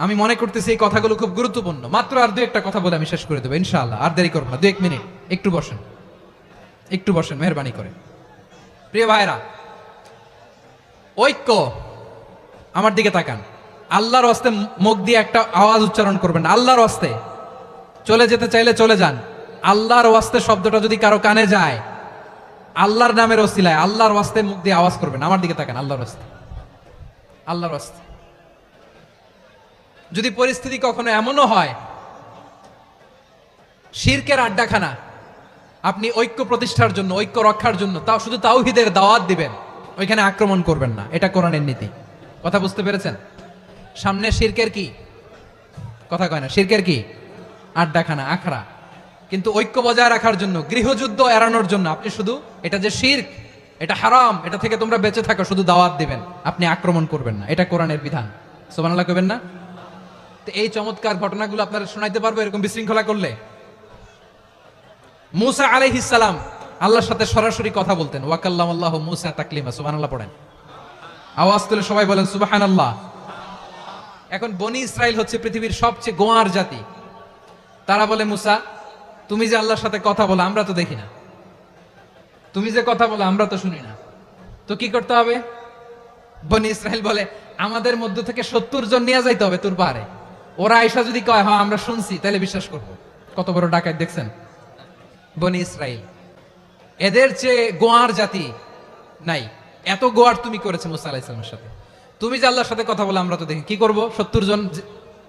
আমি মনে করতেছি এই কথাগুলো খুব গুরুত্বপূর্ণ। মাত্র আর 2-1টা কথা বলে আমি শেষ করে দেবো ইনশাআল্লাহ, আর দেরি করবো না। 2-1 মিনিট একটু বসেন। একটু বসেন মেহেরবানি করে। প্রিয় ভাইরা, ঐক্য, আমার দিকে তাকান। আল্লাহর ওয়াস্তে মুখ দিয়ে একটা আওয়াজ উচ্চারণ করবেন, আল্লাহর ওয়াস্তে। চলে যেতে চাইলে চলে যান। আল্লাহর ওয়াস্তে শব্দটা যদি কারো কানে যায়, আল্লাহর নামের ওসিলায় আল্লাহর ওয়াস্তে মুখ দিয়ে আওয়াজ করবেন। আমার দিকে তাকান, আল্লাহর ওয়াস্তে, আল্লাহর ওয়াস্তে। যদি পরিস্থিতি কখনো এমনও হয় শিরকের আড্ডাখানা, আপনি ঐক্য প্রতিষ্ঠার জন্য, ঐক্য রক্ষার জন্য তাও শুধু তাওহীদের দাওয়াত দিবেন, ওইখানে আক্রমণ করবেন না। এটা কোরআনের নীতি। কথা বুঝতে পেরেছেন? সামনে শিরকের কি কথা কয় না, শিরকের কি আড্ডাখানা, আখড়া। কিন্তু ঐক্য বজায় রাখার জন্য, গৃহযুদ্ধ এড়ানোর জন্য আপনি শুধু এটা যে শিরক, এটা হারাম, এটা থেকে তোমরা বেঁচে থাকো, শুধু দাওয়াত দিবেন, আপনি আক্রমণ করবেন না। এটা কোরআনের বিধান। সুবহানাল্লাহ কইবেন না? তো এই চমৎকার ঘটনাগুলো আপনারা শোনাইতে পারবো এরকম বিশৃঙ্খলা করলে? মুসা আলাইহিস সালাম আল্লাহর সাথে সরাসরি কথা বলতেন। ওয়াকাল্লামাল্লাহু মুসা তাকলিমা। সুবহানাল্লাহ পড়েন, আওয়াজ তুলে সবাই বলেন সুবহানাল্লাহ। এখন বনি ইসরাইল হচ্ছে পৃথিবীর সবচেয়ে গোয়ার জাতি। তারা বলে, মুসা তুমি যে আল্লাহর সাথে কথা বলো আমরা তো দেখি না, তুমি যে কথা বলো আমরা তো শুনি না, তো কি করতে হবে? বনি ইসরাইল বলে, আমাদের মধ্য থেকে 70 জন নিয়ে যাইতে হবে তোর পাহাড়ে। ওরা আয়েশা যদি কয় হ্যাঁ আমরা শুনছি, তাহলে বিশ্বাস করবো। কত বড় ডাকাত দেখছেন বনি ইসরাইল। এদের চেয়ে গোয়ার জাতি নাই। এত গোয়ার তুমি করেছে মুসা আলাইহিস সালামের সাথে। তুমি যে আল্লাহর সাথে কথা বলে আমরা তো দেখি, কি করব? 70 জন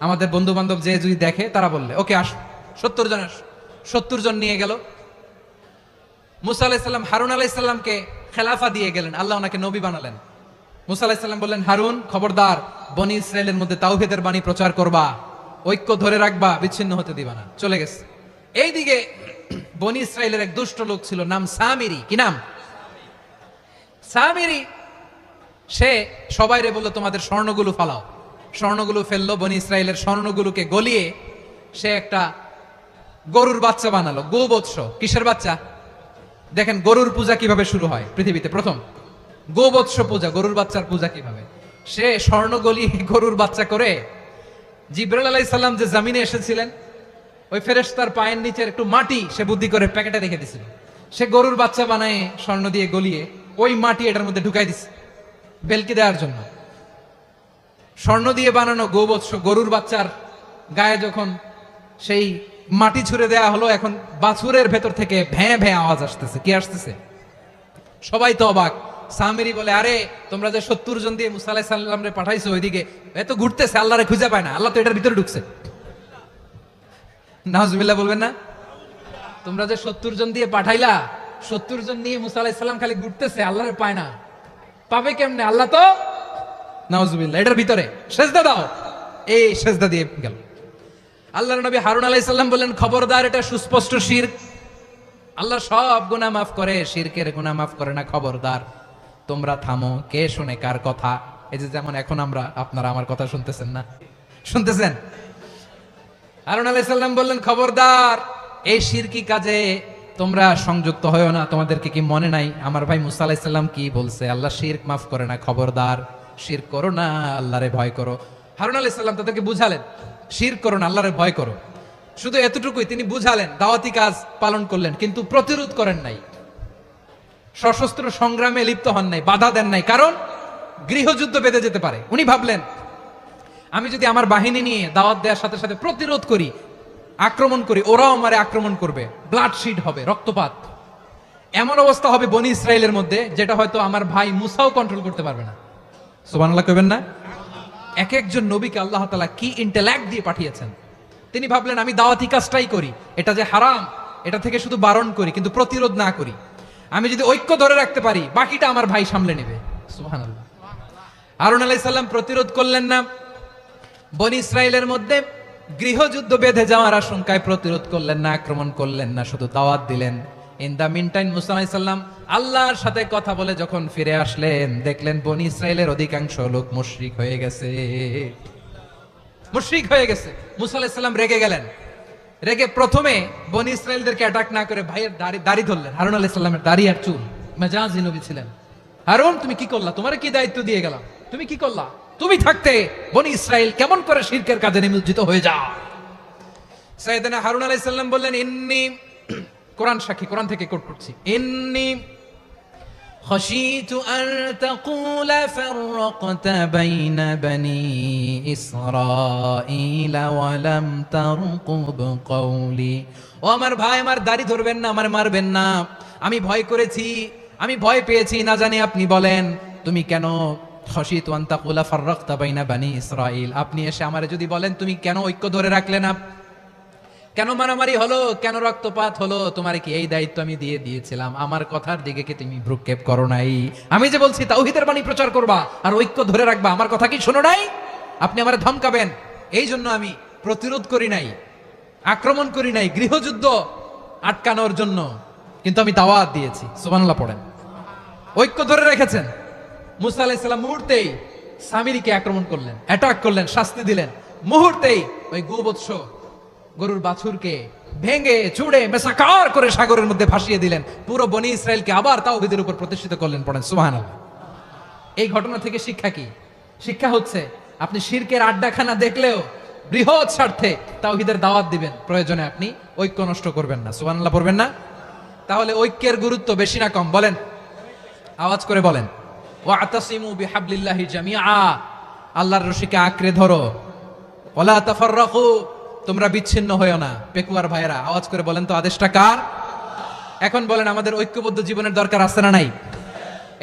আমাদের বন্ধু বান্ধব যে যদি দেখে, তারা বললে ওকে আস, 70 জন আস। 70 জন নিয়ে গেল। মুসা আলাইহিস সালাম হারুন আলাইহিস সালামকে খেলাফা দিয়ে গেলেন, আল্লাহ ওনাকে নবী বানালেন। মুসা আলাইহিস সালাম বললেন, হারুন খবরদার, বনি ইসরাইলের মধ্যে তাওহীদের বাণী প্রচার করবা, ঐক্য ধরে রাখবা, বিচ্ছিন্ন হতে দিবা না। চলে গেছে। এইদিকে বনি ইসরাইলের এক দুষ্ট লোক ছিল, নাম সামিরি। কি নাম? সামিরি। সে সবাইরে বললো তোমাদের স্বর্ণগুলো ফালাও। স্বর্ণগুলো ফেললো, বনি ইসরাইলের স্বর্ণগুলোকে গলিয়ে সে একটা গরুর বাচ্চা বানালো। গোবৎস। কিসের বাচ্চা? দেখেন গরুর পূজা কিভাবে শুরু হয় পৃথিবীতে প্রথম, গোবৎস পূজা, গরুর বাচ্চার পূজা কিভাবে। সে স্বর্ণ গলিয়ে গরুর বাচ্চা করে, জিবরাইল আলাইহিস সালাম যে জমিনে এসেছিলেন, ওই ফেরেশতার পায়ের নিচে একটু মাটি সে বুদ্ধি করে প্যাকেটে রেখে দিছিল। সে গরুর বাচ্চা বানায় স্বর্ণ দিয়ে গলিয়ে ওই মাটি এটার মধ্যে ঢুকাই দিছে বেলকি দেওয়ার জন্য। স্বর্ণ দিয়ে বানানো গোবৎস গরুর বাচ্চার গায়ে যখন সেই মাটি ছুঁড়ে দেয়া হলো, এখন বাছুরের ভেতর থেকে ভ্যাঁ ভ্যাঁ আওয়াজ আসতেছে। কি আসতেছে? সবাই তো অবাক। সামিরি বলে, আরে তোমরা যে 70 জন দিয়ে মুসা আলাইহিস সালামরে পাঠাইছো, ওইদিকে এত ঘুরতেছে, আল্লাহরে খুঁজে পায় না, আল্লাহ তো এটার ভিতরে ঢুকছে। নাউজুবিল্লাহ বলবেন না? তোমরা যে 70 জন দিয়ে পাঠাইলা, 70 জন নিয়ে মুসা আলাইহিস সালাম খালি ঘুরতেছে, আল্লাহরে পায় না। পাবে কেমনে? আল্লাহ তো, নাউজুবিল্লাহ, এটার ভিতরে সেজদা দাও। এই সেজদা দিয়ে গেল। আল্লাহর নবী হারুন আলাইহিস সালাম বললেন, খবরদার, এটা সুস্পষ্ট শিরক। আল্লাহ সব গুনাহ মাফ করে, শিরকের গুনাহ মাফ করে না। খবরদার, তোমরা থামো। কে শুনে কার কথা? এই যে যেমন এখন আপনারা আমার কথা শুনতেছেন না? শুনতেছেন? হারুন আলাইহিস সালাম বললেন, খবরদার, এই শিরকি কাজে তোমরা সংযুক্ত হয়ো না। তোমাদেরকে কি মনে নাই আমার ভাই মুসা আলাইহিস সালাম কি বলছে? আল্লাহ শিরক মাফ করে না। খবরদার, শিরক করো না, আল্লাহরে ভয় করো। হারুন আলাইহিস সালাম তাদেরকে বুঝালেন, শিরক করো না, আল্লাহরে ভয় করো। শুধু এতটুকুই তিনি বুঝালেন, দাওয়াতি কাজ পালন করলেন, কিন্তু প্রতিরোধ করেন নাই, সশস্ত্র সংগ্রামে লিপ্ত হন নাই, বাধা দেন নাই। কারণ গৃহযুদ্ধ বেঁধে যেতে পারে। উনি ভাবলেন, আমি যদি আমার বাহিনী নিয়ে দাওয়াত দেওয়ার সাথে সাথে প্রতিরোধ করি, আক্রমণ করি, ওরাও আমারে আক্রমণ করবে, ব্লাডশিড হবে, রক্তপাত। এমন অবস্থা হবে বনি ইসরাইলের মধ্যে, যেটা হয়তো আমার ভাই মুসাও কন্ট্রোল করতে পারবে না। সুবহানাল্লাহ কইবেন না? এক একজন নবীকে আল্লাহ তাআলা কি ইন্টেলেক্ট দিয়ে পাঠিয়েছেন। তিনি ভাবলেন, আমি দাওয়াতি কাজটাই করি, এটা যে হারাম এটা থেকে শুধু বারণ করি, কিন্তু প্রতিরোধ না করি। আমি যদি ঐক্য ধরে রাখতে পারি, বাকিটা আমার ভাই সামলে নেবে। সুবহানাল্লাহ। হারুন আলাইহিস সালাম প্রতিরোধ করলেন না। বনি ইসরাইলের মধ্যে গৃহযুদ্ধ বেঁধে যাওয়ার আশঙ্কায় প্রতিরোধ করলেন না, আক্রমণ করলেন না, শুধু দাওয়াত দিলেন। ইন দা মিন টাইম মুসা আলাইহিস সালাম আল্লাহর সাথে কথা বলে যখন ফিরে আসলেন, দেখলেন বনি ইসরাইলের অধিকাংশ লোক মুশরিক হয়ে গেছে। মুশরিক হয়ে গেছে। মুসা আলাইহিস সালাম রেগে গেলেন। রেগে প্রথমে বনি ইসরাইলদেরকে অ্যাটাক না করে ভাইয়ের দাড়ি ধরলেন। হারুন আলাইহিস সালামের দাড়ি আর চুল। মেজাজি নবী ছিলেন। হারুন, তুমি কি করলা? তোমারে কি দায়িত্ব দিয়ে গেলাম? তুমি কি করলা? তুমি থাকতে বনি ইসরাইল কেমন করে শিরকের কাজে নিমজ্জিত হয়ে যাও? সাইয়েদনা হারুন আলাইহিস সালাম বললেন, ইন্নী কোরআন সাক্ষী, কোরআন থেকে কোট করছি। ইন্নী خشيت أن تقول فرقت بين بني إسرائيل ولم ترقب قولي। ও আমার ভাই, আমার দাড়ি ধরবেন না, আমার মারবেন না। আমি ভয় করেছি, আমি ভয় পেয়েছি, না জানি আপনি বলেন তুমি কেন খশিতু আন তাকুলা ফাররাকতা বাইনা বানি ইসরাইল, আপনি এসে আমারে যদি বলেন তুমি কেন ঐক্য ধরে রাখলে না, কেন মারামারি হলো, কেন রক্তপাত হলো, তোমার কি এই দায়িত্ব আমি দিয়ে দিয়েছিলাম? আমার কথার দিকে কি তুমি ভ্রুক্ষেপ করো নাই? আমি যে বলছি তাওহীদের বাণী প্রচার করবা আর ঐক্য ধরে রাখবা, আমার কথা কি শোনো নাই? আপনি আমারে ধমকাবেন, এই জন্য আমি প্রতিরোধ করি নাই, আক্রমণ করি নাই, গৃহযুদ্ধ আটকানোর জন্য, কিন্তু আমি দাওয়াত দিয়েছি। সুবহানাল্লাহ পড়েন। ঐক্য ধরে রেখেছেন। মুসা আলাইহিস সালাম মুহূর্তেই সামিরীকে আক্রমণ করলেন, অ্যাটাক করলেন, শাস্তি দিলেন। মুহূর্তেই ওই গোবৎস গরুর বাছুরকে ভেঙে চুড়ে মেসাকার করে সাগরের মধ্যে ভাসিয়ে দিলেন। পুরো বনি ইসরায়েলকে আবার তাওহীদের উপর প্রতিষ্ঠিত করলেন। পড়েন সুবহানাল্লাহ। এই ঘটনা থেকে শিক্ষা কি? শিক্ষা হচ্ছে আপনি শিরকের আড্ডাখানা দেখলেও বৃহৎ স্বার্থে তাওহীদের দাওয়াত দিবেন, প্রয়োজনে আপনি ঐক্য নষ্ট করবেন না। সুবহানাল্লাহ পড়বেন না? তাহলে ঐক্যের গুরুত্ব বেশি না কম? বলেন, আওয়াজ করে বলেন। ওয়াতাসিমু বিহাবলিল্লাহি জামিআ, আল্লাহর রশিকে আঁকড়ে ধরো। ওয়ালা তাফাররাকু, তোমরা বিচ্ছিন্ন হয়ো না। পেকুয়ার ভাইরা আওয়াজ করে বলেন তো, আদেশটা কার? এখন বলেন, আমাদের ঐক্যবদ্ধ জীবনের দরকার আছে না নাই?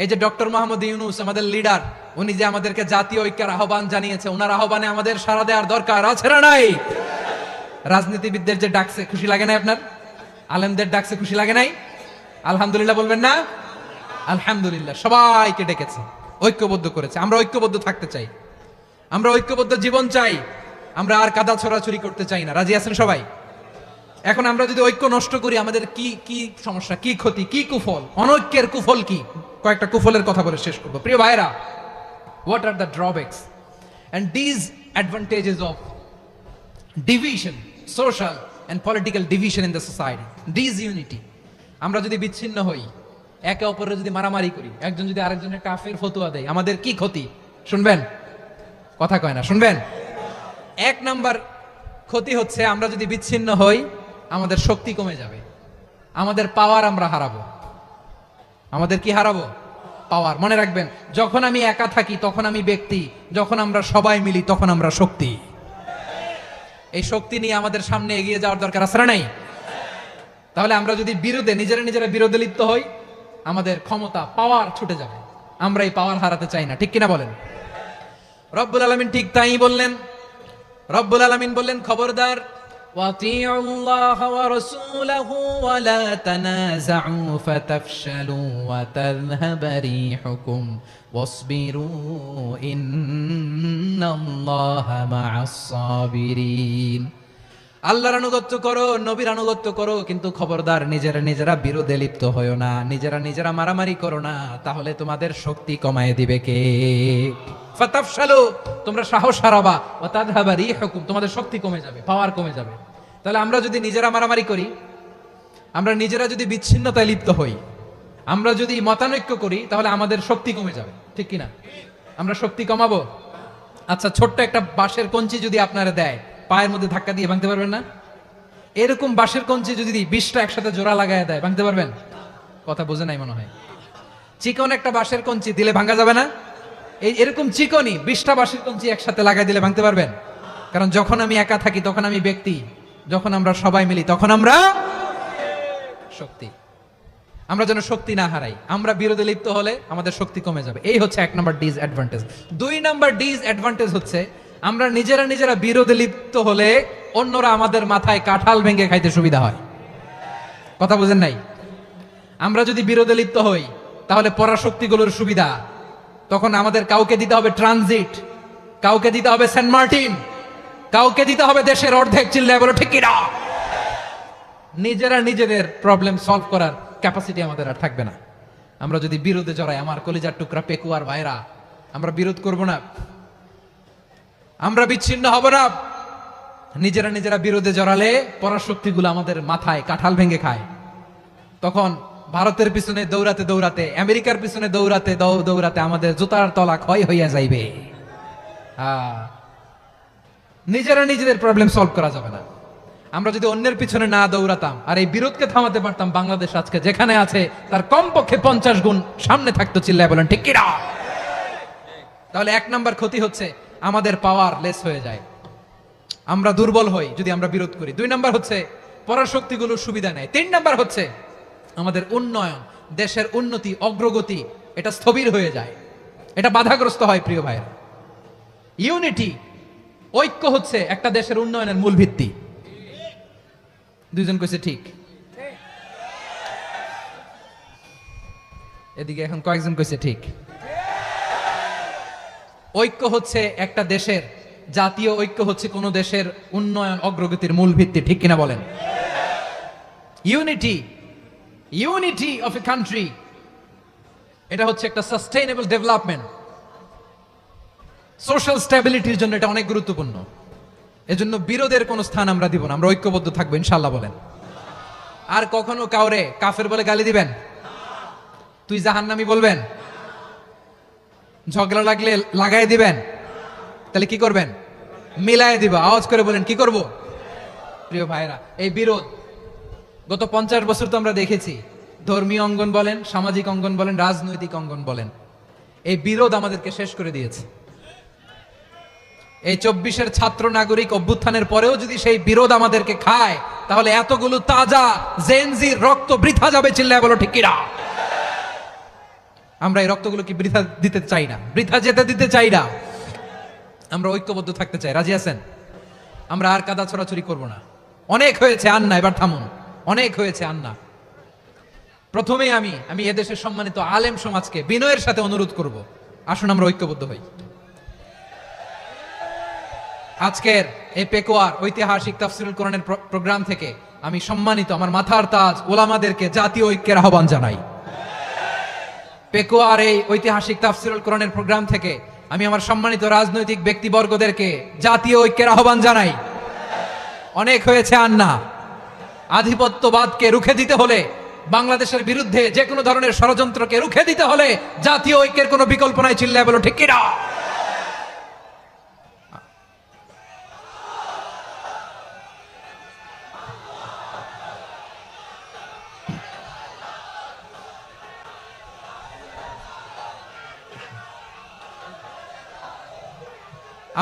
এই যে ডক্টর মোহাম্মদ ইউনূস আমাদের লিডার, উনি যে আমাদেরকে জাতীয় ঐক্যের আহ্বান জানিয়েছে, ওনার আহ্বানে আমাদের সাড়া দেওয়ার দরকার আছে না নাই? রাজনীতিবিদদের যে ডাকছে খুশি লাগে নাই আপনার? আলেমদের ডাকছে খুশি লাগে নাই? আলহামদুলিল্লাহ বলবেন না? আলহামদুলিল্লাহ, সবাইকে ডেকেছে, ঐক্যবদ্ধ করেছে। আমরা ঐক্যবদ্ধ থাকতে চাই, আমরা ঐক্যবদ্ধ জীবন চাই, আমরা আর কাদা ছড়াছড়ি করতে চাই না। রাজি আছেন সবাই? এখন আমরা যদি ঐক্য নষ্ট করি, আমাদের কি কি সমস্যা, কি ক্ষতি, কি কুফল? অনৈক্যের কুফল কি? কয়েকটা কুফলের কথা বলে শেষ করবো। প্রিয় ভাইরা, what are the drawbacks and disadvantages of division, social and political division in the society? Disunity, আমরা যদি বিচ্ছিন্ন হই, একে অপরের যদি মারামারি করি, একজন যদি আরেকজনের কাফের ফতোয়া দেয়, আমাদের কি ক্ষতি? শুনবেন? কথা কয় না, শুনবেন? এক নাম্বার ক্ষতি হচ্ছে, আমরা যদি বিচ্ছিন্ন হই, আমাদের শক্তি কমে যাবে, আমাদের পাওয়ার আমরা হারাবো। আমাদের কি হারাবো? পাওয়ার। মনে রাখবেন, যখন আমি একা থাকি তখন আমি ব্যক্তি, যখন আমরা সবাই মিলি তখন আমরা শক্তি। এই শক্তি নিয়ে আমাদের সামনে এগিয়ে যাওয়ার দরকার আছে না নাই? তাহলে আমরা যদি বিরোধে, নিজেরা বিরোধে লিপ্ত হই, আমাদের ক্ষমতা, পাওয়ার ছুটে যাবে। আমরা এই পাওয়ার হারাতে চাই না, ঠিক কিনা বলেন? রব্বুল আলামিন ঠিক তাই বললেন। রব্বুল আলামিন বললেন, খবরদার, ওয়াতিউল্লাহ ওয়া রাসূলাহু ওয়া লা তানাযাউ ফাতাফশালু ওয়া তাযহাবা রিহুকুম ওয়াসবিরু ইন্নাল্লাহা মা'আস সাবিরিন। আল্লাহর আনুগত্য করো, নবীর আনুগত্য করো, কিন্তু খবরদার নিজেরা বিরোধে লিপ্ত হয়ো না, নিজেরা মারামারি করো না, তাহলে তোমাদের শক্তি কমায় দিবে কে? ফাতাফশালু, তোমরা সাহস হারাবা, ওয়া তাযহাবা রিহুকুম, তোমাদের শক্তি কমে যাবে, পাওয়ার কমে যাবে। তাহলে আমরা যদি নিজেরা মারামারি করি, আমরা নিজেরা যদি বিচ্ছিন্নতায় লিপ্ত হই, আমরা যদি মতানৈক্য করি, তাহলে আমাদের শক্তি কমে যাবে, ঠিক কিনা? আমরা শক্তি কমাবো। আচ্ছা, ছোট্ট একটা বাঁশের কঞ্চি যদি আপনারা দেয়, পায়ের মধ্যে ধাক্কা দিয়ে ভাঙতে পারবেন না? এরকম বাঁশের কঞ্চি যদি 20টা একসাথে জোড়া লাগায় দেয়, ভাঙতে পারবেন? কথা বোঝে নাই মনে হয়। চিকন একটা বাঁশের কঞ্চি দিলে ভাঙা যাবে না? এরকম চিকনই 20টা বাঁশের কঞ্চি একসাথে লাগাই দিলে ভাঙতে পারবেন? কারণ যখন আমি একা থাকি তখন আমি ব্যক্তি, যখন আমরা সবাই মিলি তখন আমরা শক্তি। আমরা যেন শক্তি না হারাই। আমরা বিরোধে লিপ্ত হলে আমাদের শক্তি কমে যাবে। এই হচ্ছে 1 নাম্বার ডিসঅ্যাডভান্টেজ। 2 নাম্বার ডিসঅ্যাডভান্টেজ হচ্ছে, আমরা নিজেরা বিরোধে লিপ্ত হলে অন্যরা আমাদের মাথায় কাঁঠাল ভেঙে খাইতে সুবিধা হয়। কথা বুঝেন নাই? আমরা যদি বিরোধে লিপ্ত হই, তাহলে পরাশক্তিগুলোর সুবিধা, তখন আমাদের কাউকে দিতে হবে ট্রানজিট, কাউকে দিতে হবে সেন্ট মার্টিন, কাউকে দিতে হবে দেশের অর্ধেক। চিল্লায় বলো ঠিক কিনা? নিজেদের প্রবলেম সলভ করার ক্যাপাসিটি আমাদের আর থাকবে না। আমরা যদি বিরোধে জড়াই, আমার কলিজার টুকরা পেকুয়ার ভাইরা, আমরা বিরোধ করব না, আমরা বিচ্ছিন্ন হব না। নিজেরা বিরোধে জড়ালে পরাশক্তিগুলো আমাদের মাথায় কাঁঠাল ভেঙে খায়। তখন ভারতের পিছনে দৌড়াতে, আমেরিকার পিছনে দৌড়াতে আমাদের জুতার তলা ক্ষয় হইয়া যাইবে। নিজেদের প্রবলেম সলভ করা যাবে না। আমরা যদি অন্যের পিছনে না দৌড়াতাম আর এই বিরোধকে থামাতে পারতাম, বাংলাদেশ আজকে যেখানে আছে তার কমপক্ষে 50 গুণ সামনে থাকতো। চিল্লায় বলেন ঠিক কিনা? তাহলে 1 নাম্বার ক্ষতি হচ্ছে আমাদের পাওয়ার লেস হয়ে যায়, আমরা দুর্বল হই যদি আমরা বিরোধ করি। 2 নাম্বার হচ্ছে পরাশক্তিগুলোর সুবিধা নেয়। 3 নাম্বার হচ্ছে আমাদের উন্নয়ন, দেশের উন্নতি, অগ্রগতি এটা স্থবির হয়ে যায়, এটা বাধাগ্রস্ত হয়। প্রিয় ভাইরা, ইউনিটি, ঐক্য হচ্ছে একটা দেশের উন্নয়নের মূল ভিত্তি। 2 জন কইছে ঠিক, এদিকে এখন কয়েকজন কইছে ঠিক। ঐক্য হচ্ছে একটা দেশের, জাতীয় ঐক্য হচ্ছে কোন দেশের উন্নয়ন অগ্রগতির মূল ভিত্তি, ঠিক কিনা বলেন? ইউনিটি অফ এ কান্ট্রি, এটা হচ্ছে একটা সাস্টেইনেবল ডেভেলপমেন্ট, সোশ্যাল স্ট্যাবিলিটির জন্য এটা অনেক গুরুত্বপূর্ণ। এজন্য বিরোধের কোনো স্থান আমরা দিব না, আমরা ঐক্যবদ্ধ থাকবো ইনশাআল্লাহ বলেন। আর কখনো কাউরে কাফের বলে গালি দিবেন, তুই জাহান্নামী বলবেন, ঝগড়া লাগলে লাগাই দিবেন, তাহলে কি করবেন? মিলায় দিবা। আওয়াজ করে বলেন কি করব? প্রিয় ভাইরা, এই বিরোধ গত 50 বছর তো আমরা দেখেছি, ধর্মীয় অঙ্গন বলেন, সামাজিক অঙ্গন বলেন, রাজনৈতিক অঙ্গন বলেন, এই বিরোধ আমাদেরকে শেষ করে দিয়েছে। এই 24-এর ছাত্র নাগরিক অভ্যুত্থানের পরেও যদি সেই বিরোধ আমাদেরকে খায়, তাহলে এতগুলো তাজা জেনজির রক্ত বৃথা যাবে। চিল্লায় বলো ঠিক কিনা? আমরা এই রক্তগুলো কি বৃথা দিতে চাই না, বৃথা যেতে দিতে চাই না। আমরা ঐক্যবদ্ধ থাকতে চাই, রাজি আছেন? আমরা আর কাদা ছড়াছড়ি করব না। অনেক হয়েছে আন্না, এবার থামুন, অনেক হয়েছে আন্না। প্রথমেই আমি এদেশের সম্মানিত আলেম সমাজকে বিনয়ের সাথে অনুরোধ করব, আসুন আমরা ঐক্যবদ্ধ হই। আজকের এই পেকুয়ার ঐতিহাসিক তাফসীরুল কোরআনের প্রোগ্রাম থেকে আমি সম্মানিত আমার মাথার তাজ ওলামাদেরকে জাতীয় ঐক্যের আহ্বান জানাই। পেকুয়ার এই ঐতিহাসিক তাফসীরুল কোরআনের প্রোগ্রাম থেকে আমি আমার সম্মানিত রাজনৈতিক ব্যক্তিবর্গদেরকে জাতীয় ঐক্যের আহ্বান জানাই। অনেক হয়েছে আন্না। আধিপত্যবাদকে রুখে দিতে হলে, বাংলাদেশের বিরুদ্ধে যে কোনো ধরনের ষড়যন্ত্রকে রুখে দিতে হলে জাতীয় ঐক্যের কোনো বিকল্প নাই। চিল্লায় বলো ঠিক কিনা?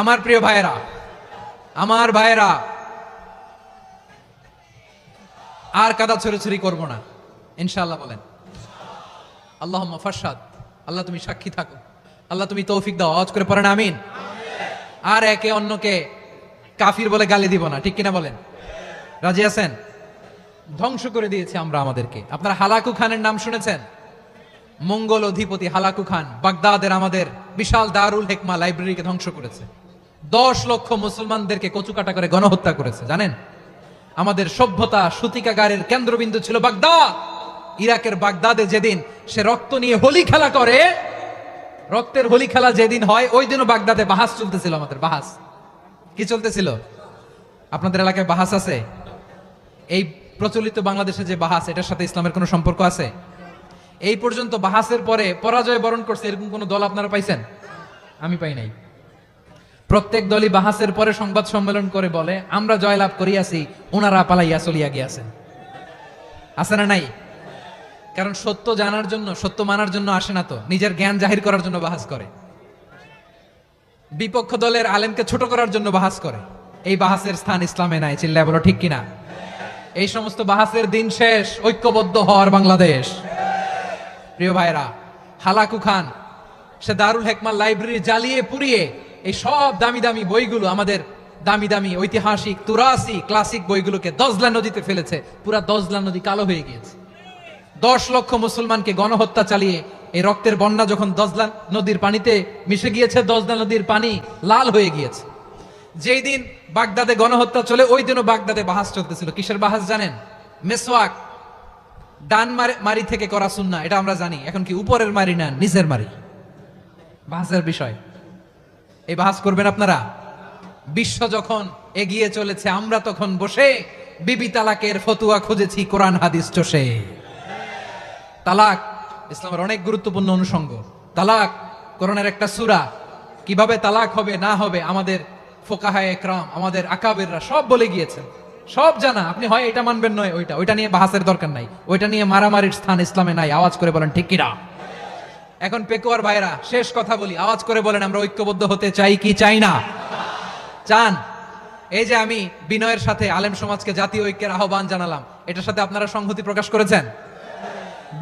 আমার প্রিয় ভাইয়েরা, আমার ভাইয়েরা, আর কাদা ছড়াছড়ি করব না ইনশাআল্লাহ বলেন। আল্লাহুম্মা ফারশাদ, আল্লাহ তুমি সাক্ষী থাকো, আল্লাহ তুমি তৌফিক দাও। আওয়াজ করে পড়েন আমিন। আর একে অন্যকে কাফির বলে গালি দিব না, ঠিক কিনা বলেন? রাজি আছেন? ধ্বংস করে দিয়েছে আমরা আমাদেরকে। আপনারা হালাকু খানের নাম শুনেছেন? মঙ্গল অধিপতি হালাকু খান বাগদাদের আমাদের বিশাল দারুল হিকমা লাইব্রেরিকে ধ্বংস করেছে। 10 লক্ষ মুসলমানদেরকে কচুকাটা করে গণহত্যা করেছে, জানেন? আমাদের সভ্যতা সূতিকাগারের কেন্দ্রবিন্দু ছিল বাগদাদ। ইরাকের বাগদাদে যেদিন সে রক্ত নিয়ে হোলি খেলা করে, রক্তের হোলি খেলা যেদিন হয়, ওই দিনও বাগদাদে বাহাস চলতেছিল। আমাদের বাহাস কি চলতেছিল? আপনাদের এলাকায় বাহাস আছে? এই প্রচলিত বাংলাদেশে যে বাহাস, এটার সাথে ইসলামের কোনো সম্পর্ক আছে? এই পর্যন্ত বাহাসের পরে পরাজয় বরণ করছে এরকম কোন দল আপনারা পাইছেন? আমি পাই নাই। প্রত্যেক দলই বাহাসের পরে সংবাদ সম্মেলন করে বলে আমরা জয়লাভ করিয়াছি, ওনারা পালাইয়া চলিয়া গিয়াছেন। আছে না নাই? কারণ সত্য জানার জন্য, সত্য মানার জন্য আসে না তো, নিজের জ্ঞান জাহির করার জন্য বাহাস করে। বিপক্ষ দলের আলেমকে ছোট করার জন্য বাহাস করে। এই বাহাসের স্থান ইসলামে নাই। চিল্লায় বলো ঠিক কিনা? এই সমস্ত বাহাসের দিন শেষ, ঐক্যবদ্ধ হওয়ার বাংলাদেশ। প্রিয় ভাইরা, হালাকু খান সে দারুল হিকমা লাইব্রেরি জ্বালিয়ে পুড়িয়ে এই সব দামি দামি বইগুলো, আমাদের দামি দামি ঐতিহাসিক তুরাসি ক্লাসিক বইগুলোকে দজলা নদীতে ফেলেছে। পুরা দজলা নদী কালো হয়ে গিয়েছে। 10 লক্ষ মুসলমানকে গণহত্যা চালিয়ে এই রক্তের বন্যা যখন দজলা নদীর পানিতে মিশে গিয়েছে, দজলা নদীর পানি লাল হয়ে গিয়েছে। যেই দিন বাগদাদে গণহত্যা চলে, ওই দিনও বাগদাদে বাহাস চলতেছিল। কিসের বাহাস জানেন? মেসওয়াক, ডান মারি থেকে করা সুন্নাহ, এটা আমরা জানি। এখন কি উপরের মারি না নিচের মারি? বাহাসের বিষয়। এই বাহাস করবেন আপনারা? বিশ্ব যখন এগিয়ে চলেছে, আমরা তখন বসে বিবি তালাকের ফতুয়া খুঁজেছি কোরআন হাদিস চষে। তালাক ইসলামের অনেক গুরুত্বপূর্ণ অনুষঙ্গ। তালাক কোরআনের একটা সূরা। কিভাবে তালাক হবে না হবে আমাদের ফুকাহায়ে একরাম, আমাদের আকাবেররা সব বলে গিয়েছেন। সব জানা, আপনি হয় এটা মানবেন নয় ওইটা, ওইটা নিয়ে বাহাসের দরকার নাই, ওইটা নিয়ে মারামারির স্থান ইসলামে নাই। আওয়াজ করে বলেন ঠিক কিনা? এখন পেকুয়ার ভাইরা শেষ কথা বলি, আওয়াজ করে বলেন আমরা ঐক্যবদ্ধ হতে চাই কি চাই না? চান? এই যে আমি বিনয়ের সাথে আলেম সমাজকে জাতীয় ঐক্যের আহ্বান জানালাম, এটার সাথে আপনারা সংহতি প্রকাশ করেছেন?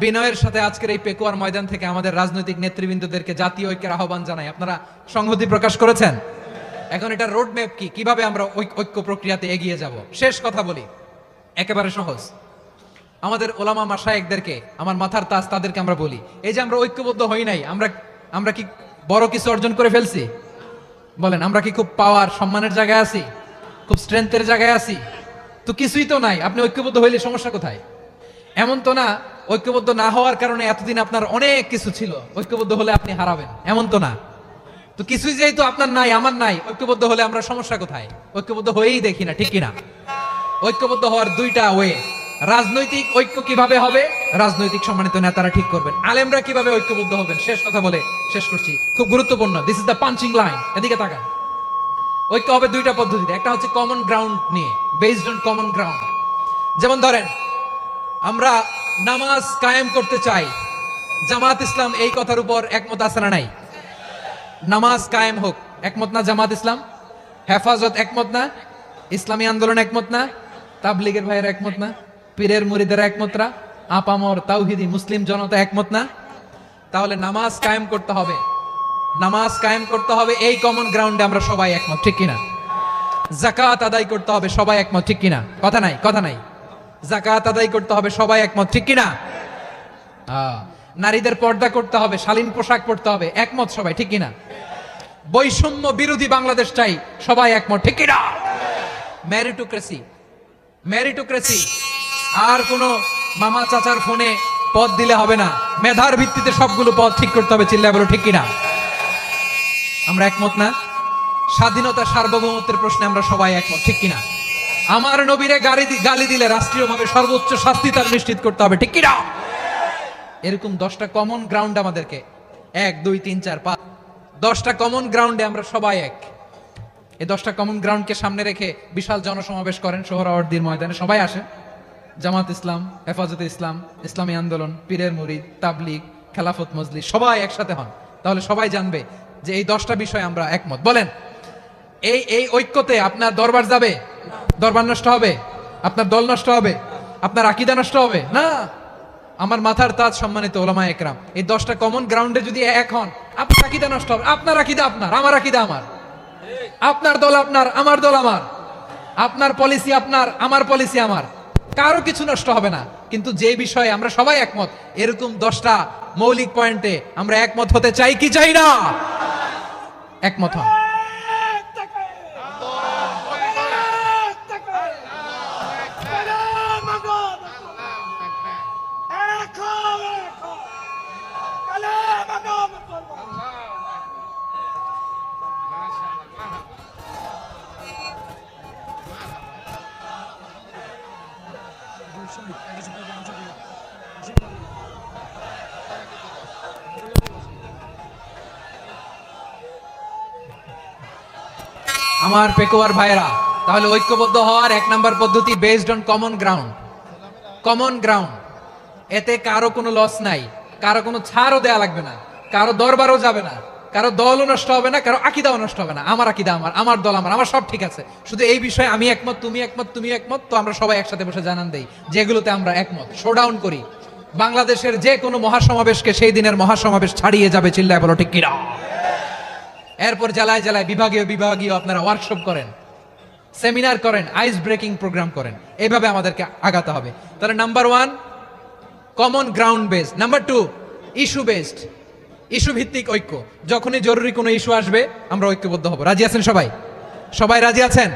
বিনয়ের সাথে আজকের এই পেকুয়ার ময়দান থেকে আমাদের রাজনৈতিক নেতৃবৃন্দদেরকে জাতীয় ঐক্যের আহ্বান জানাই, আপনারা সংহতি প্রকাশ করেছেন? এখন এটা রোড ম্যাপ কি, কিভাবে আমরা ঐক্য প্রক্রিয়াতে এগিয়ে যাব? শেষ কথা বলি, একেবারে সহজ। আমাদের ওলামা মাশায়েখদেরকে, আমার মাথার তাজ, তাদেরকে আমরা বলি, এই যে আমরা ঐক্যবদ্ধ হই নাই, আমরা কি বড় কিছু অর্জন করে ফেলছি? বলেন, আমরা কি খুব পাওয়ার সম্মানের জায়গায় আছি? খুব স্ট্রেংথের জায়গায় আছি? তো কিছুই তো নাই। আপনি ঐক্যবদ্ধ হইলে সমস্যা কোথায়? এমন তো না ঐক্যবদ্ধ না হওয়ার কারণে এতদিন আপনার অনেক কিছু ছিল, ঐক্যবদ্ধ হলে আপনি হারাবেন, এমন তো না। তো কিছুই যেহেতু আপনার নাই, আমার নাই, ঐক্যবদ্ধ হলে আমরা সমস্যা কোথায়? ঐক্যবদ্ধ হয়েই দেখি না, ঠিক কিনা? ঐক্যবদ্ধ হওয়ার দুইটা ওয়ে। রাজনৈতিক ঐক্য কিভাবে হবে? রাজনৈতিক সম্মানিত নেতারা ঠিক করবেন। আলেমরা কিভাবে ঐক্যবদ্ধ হবেন? শেষ কথা বলে শেষ করছি, খুব গুরুত্বপূর্ণ, this is the punching line, এদিকে তাকান। ঐক্য হবে দুইটা পদ্ধতিতে, একটা হচ্ছে কমন গ্রাউন্ড নিয়ে, বেসড অন কমন গ্রাউন্ড। যেমন ধরেন, আমরা নামাজ কায়েম করতে চাই, জামাত ইসলাম এই কথার উপর একমত আছে না নাই? নামাজ কায়েম হোক, একমত না জামাত ইসলাম? হেফাজত একমত না? ইসলামী আন্দোলন একমত না? তাবলীগের ভাইয়েরা একমত না? পীরের মুরিদেরা একমত না? আপামর তাওহীদি মুসলিম জনতা একমত না? তাহলে নামাজ কায়েম করতে হবে, নামাজ কায়েম করতে হবে এই কমন গ্রাউন্ডে আমরা সবাই একমত, ঠিক কিনা? যাকাত আদায় করতে হবে, সবাই একমত, ঠিক কিনা? কথা নাই, কথা নাই। যাকাত আদায় করতে হবে, সবাই একমত, ঠিক কিনা? নারীদের পর্দা করতে হবে, শালীন পোশাক পরতে হবে, একমত সবাই, ঠিক কিনা? বৈষম্য বিরোধী বাংলাদেশ চাই, সবাই একমত, ঠিক কিনা? মেরিটোক্রেসি, মেরিটোক্রেসি, আর কোন মামা চাচার ফোনে পদ দিলে হবে না, মেধার ভিত্তিতে সবগুলো পদ ঠিক করতে হবে, চিল্লায় বলো ঠিক কিনা? আমরা একমত না? স্বাধীনতা সার্বভৌমত্বের প্রশ্নে আমরা সবাই একমত, ঠিক কিনা? আমার নবীরে গালি দিলে রাষ্ট্রীয়ভাবে সর্বোচ্চ শাস্তি তার নিশ্চিত করতে হবে, ঠিক কিনা? এরকম 10টা কমন গ্রাউন্ড আমাদেরকে, 1 2 3 4 5, 10টা কমন গ্রাউন্ডে আমরা সবাই এক। এই 10টা কমন গ্রাউন্ডকে সামনে রেখে বিশাল জনসমাবেশ করেন সোহরাওয়ার্দীর ময়দানে, সবাই আসেন। জামাত ইসলাম, হেফাজতে ইসলাম, ইসলামী আন্দোলন, পীরের মুরিদ, তাবলীগ, খেলাফত মজলিস, সবাই একসাথে হন, তাহলে সবাই জানবে যে এই 10টা বিষয় আমরা একমত। বলেন, এই ঐক্যতে আপনার দরবার যাবে? দরবার নষ্ট হবে? আপনার দল নষ্ট হবে? আপনার আকীদা নষ্ট হবে না? আমার মাথার তাজ সম্মানিত ওলামা একরাম, এই 10টা কমন গ্রাউন্ডে যদি এক হন, আপনার আকীদা নষ্ট হবে? আপনার আকীদা আপনার, আমার আকীদা আমার, আপনার দল আপনার, আমার দল আমার, আপনার পলিসি আপনার, আমার পলিসি আমার, কারো কিছু নষ্ট হবে না। কিন্তু যে বিষয়ে আমরা সবাই একমত, এরকম 10টা মৌলিক পয়েন্টে আমরা একমত হতে চাই কি চাই না? একমত হন। আমার পেকুয়ার ভাইরা, তাহলে ঐক্যবদ্ধ হওয়ার 1 নাম্বার পদ্ধতি based on common ground. Common ground, এতে কারো কোনো লস নাই, কারো কোনো ছাড়ও দেয়া লাগবে না, কারো দরবারও যাবে না, কারো দলও নষ্ট হবে না, কারো আকীদাও নষ্ট হবে না। আমার আকীদা আমার, আমার দল আমার, আমার সব ঠিক আছে, শুধু এই বিষয়ে আমি একমত, তুমি একমত, তুমি একমত, তো আমরা সবাই একসাথে বসে জানান দেই যেগুলোতে আমরা একমত, শোডাউন করি। বাংলাদেশের যে কোনো মহাসমাবেশকে সেই দিনের মহাসমাবেশ ছাড়িয়ে যাবে, চিল্লায় বলো ঠিক কিনা? এরপর জেলায় জেলায় বিভাগীয় আপনারা ওয়ার্কশপ করেন, সেমিনার করেন, আইস ব্রেকিং প্রোগ্রাম করেন, এইভাবে আমাদেরকে আগাতে হবে। তাহলে number 1 common ground based, number 2 issue based, issue ভিত্তিক ঐক্য। যখনই জরুরি কোনো ইস্যু আসবে আমরা ঐক্যবদ্ধ হব। রাজি আছেন সবাই? সবাই রাজি আছেন?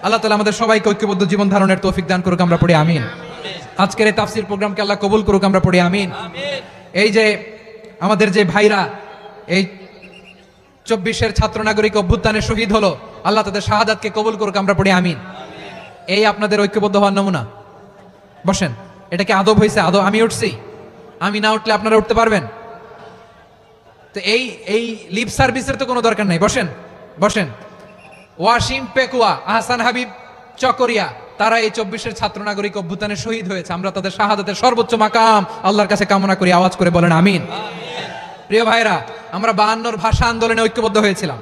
আল্লাহ তাআলা আমাদের সবাইকে ঐক্যবদ্ধ জীবন ধারণের তৌফিক দান করুক, আমরা পড়ি আমিন। আজকের এই তাফসীর প্রোগ্রামকে আল্লাহ কবুল করুক, আমরা পড়ি আমিন। এই যে আমাদের যে ভাইরা এই 24-এর ছাত্র নাগরিক অভ্যুত্থানে শহীদ হলো, আল্লাহ তাদের শাহাদাতকে কবুল করুক, আমরা পড়ি আমিন। এই আপনাদের ঐক্যবদ্ধ হওয়ার নমুনা। বসেন, এটা কি আদব হয়েছে? আদব? আমি উঠছি, আমি না উঠলে আপনারা উঠতে পারবেন? তো এই লিপ সার্ভিসের তো কোনো দরকার নাই। বসেন বসেন। ওয়াসিম পেকুয়া, আহসান হাবিব চকরিয়া, তারা এই 24-এর ছাত্র নাগরিক অভ্যুত্থানে শহীদ হয়েছে। আমরা তাদের শাহাদাতের সর্বোচ্চ মাকাম আল্লাহর কাছে কামনা করি। আওয়াজ করে বলেন আমিন। প্রিয় ভাইরা, আমরা 52-র ভাষা আন্দোলনে ঐক্যবদ্ধ হয়েছিলাম,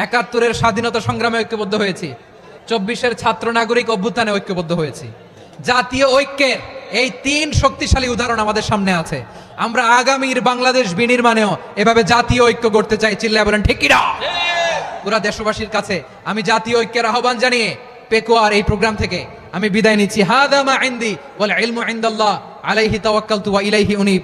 71-এর স্বাধীনতা সংগ্রামে ঐক্যবদ্ধ হয়েছি, 24-এর ছাত্র নাগরিক অভ্যুত্থানে ঐক্যবদ্ধ হয়েছি। জাতীয় ঐক্যের এই 3 শক্তিশালী উদাহরণ আমাদের সামনে আছে। আমরা আগামীর বাংলাদেশ বিনির্মাণেও এভাবে জাতীয় ঐক্য করতে চাই। চিল্লায় বলেন ঠিক কিনা? পুরা দেশবাসীর কাছে আমি জাতীয় ঐক্যের আহ্বান জানিয়ে পেকুয়ার এই প্রোগ্রাম থেকে আমি বিদায় নিচ্ছি। হাদা মা ইনদি ওয়াল ইলমু ইনদাল্লাহ আলাইহি তাওয়াক্কালতু ওয়া ইলাইহি উনীব।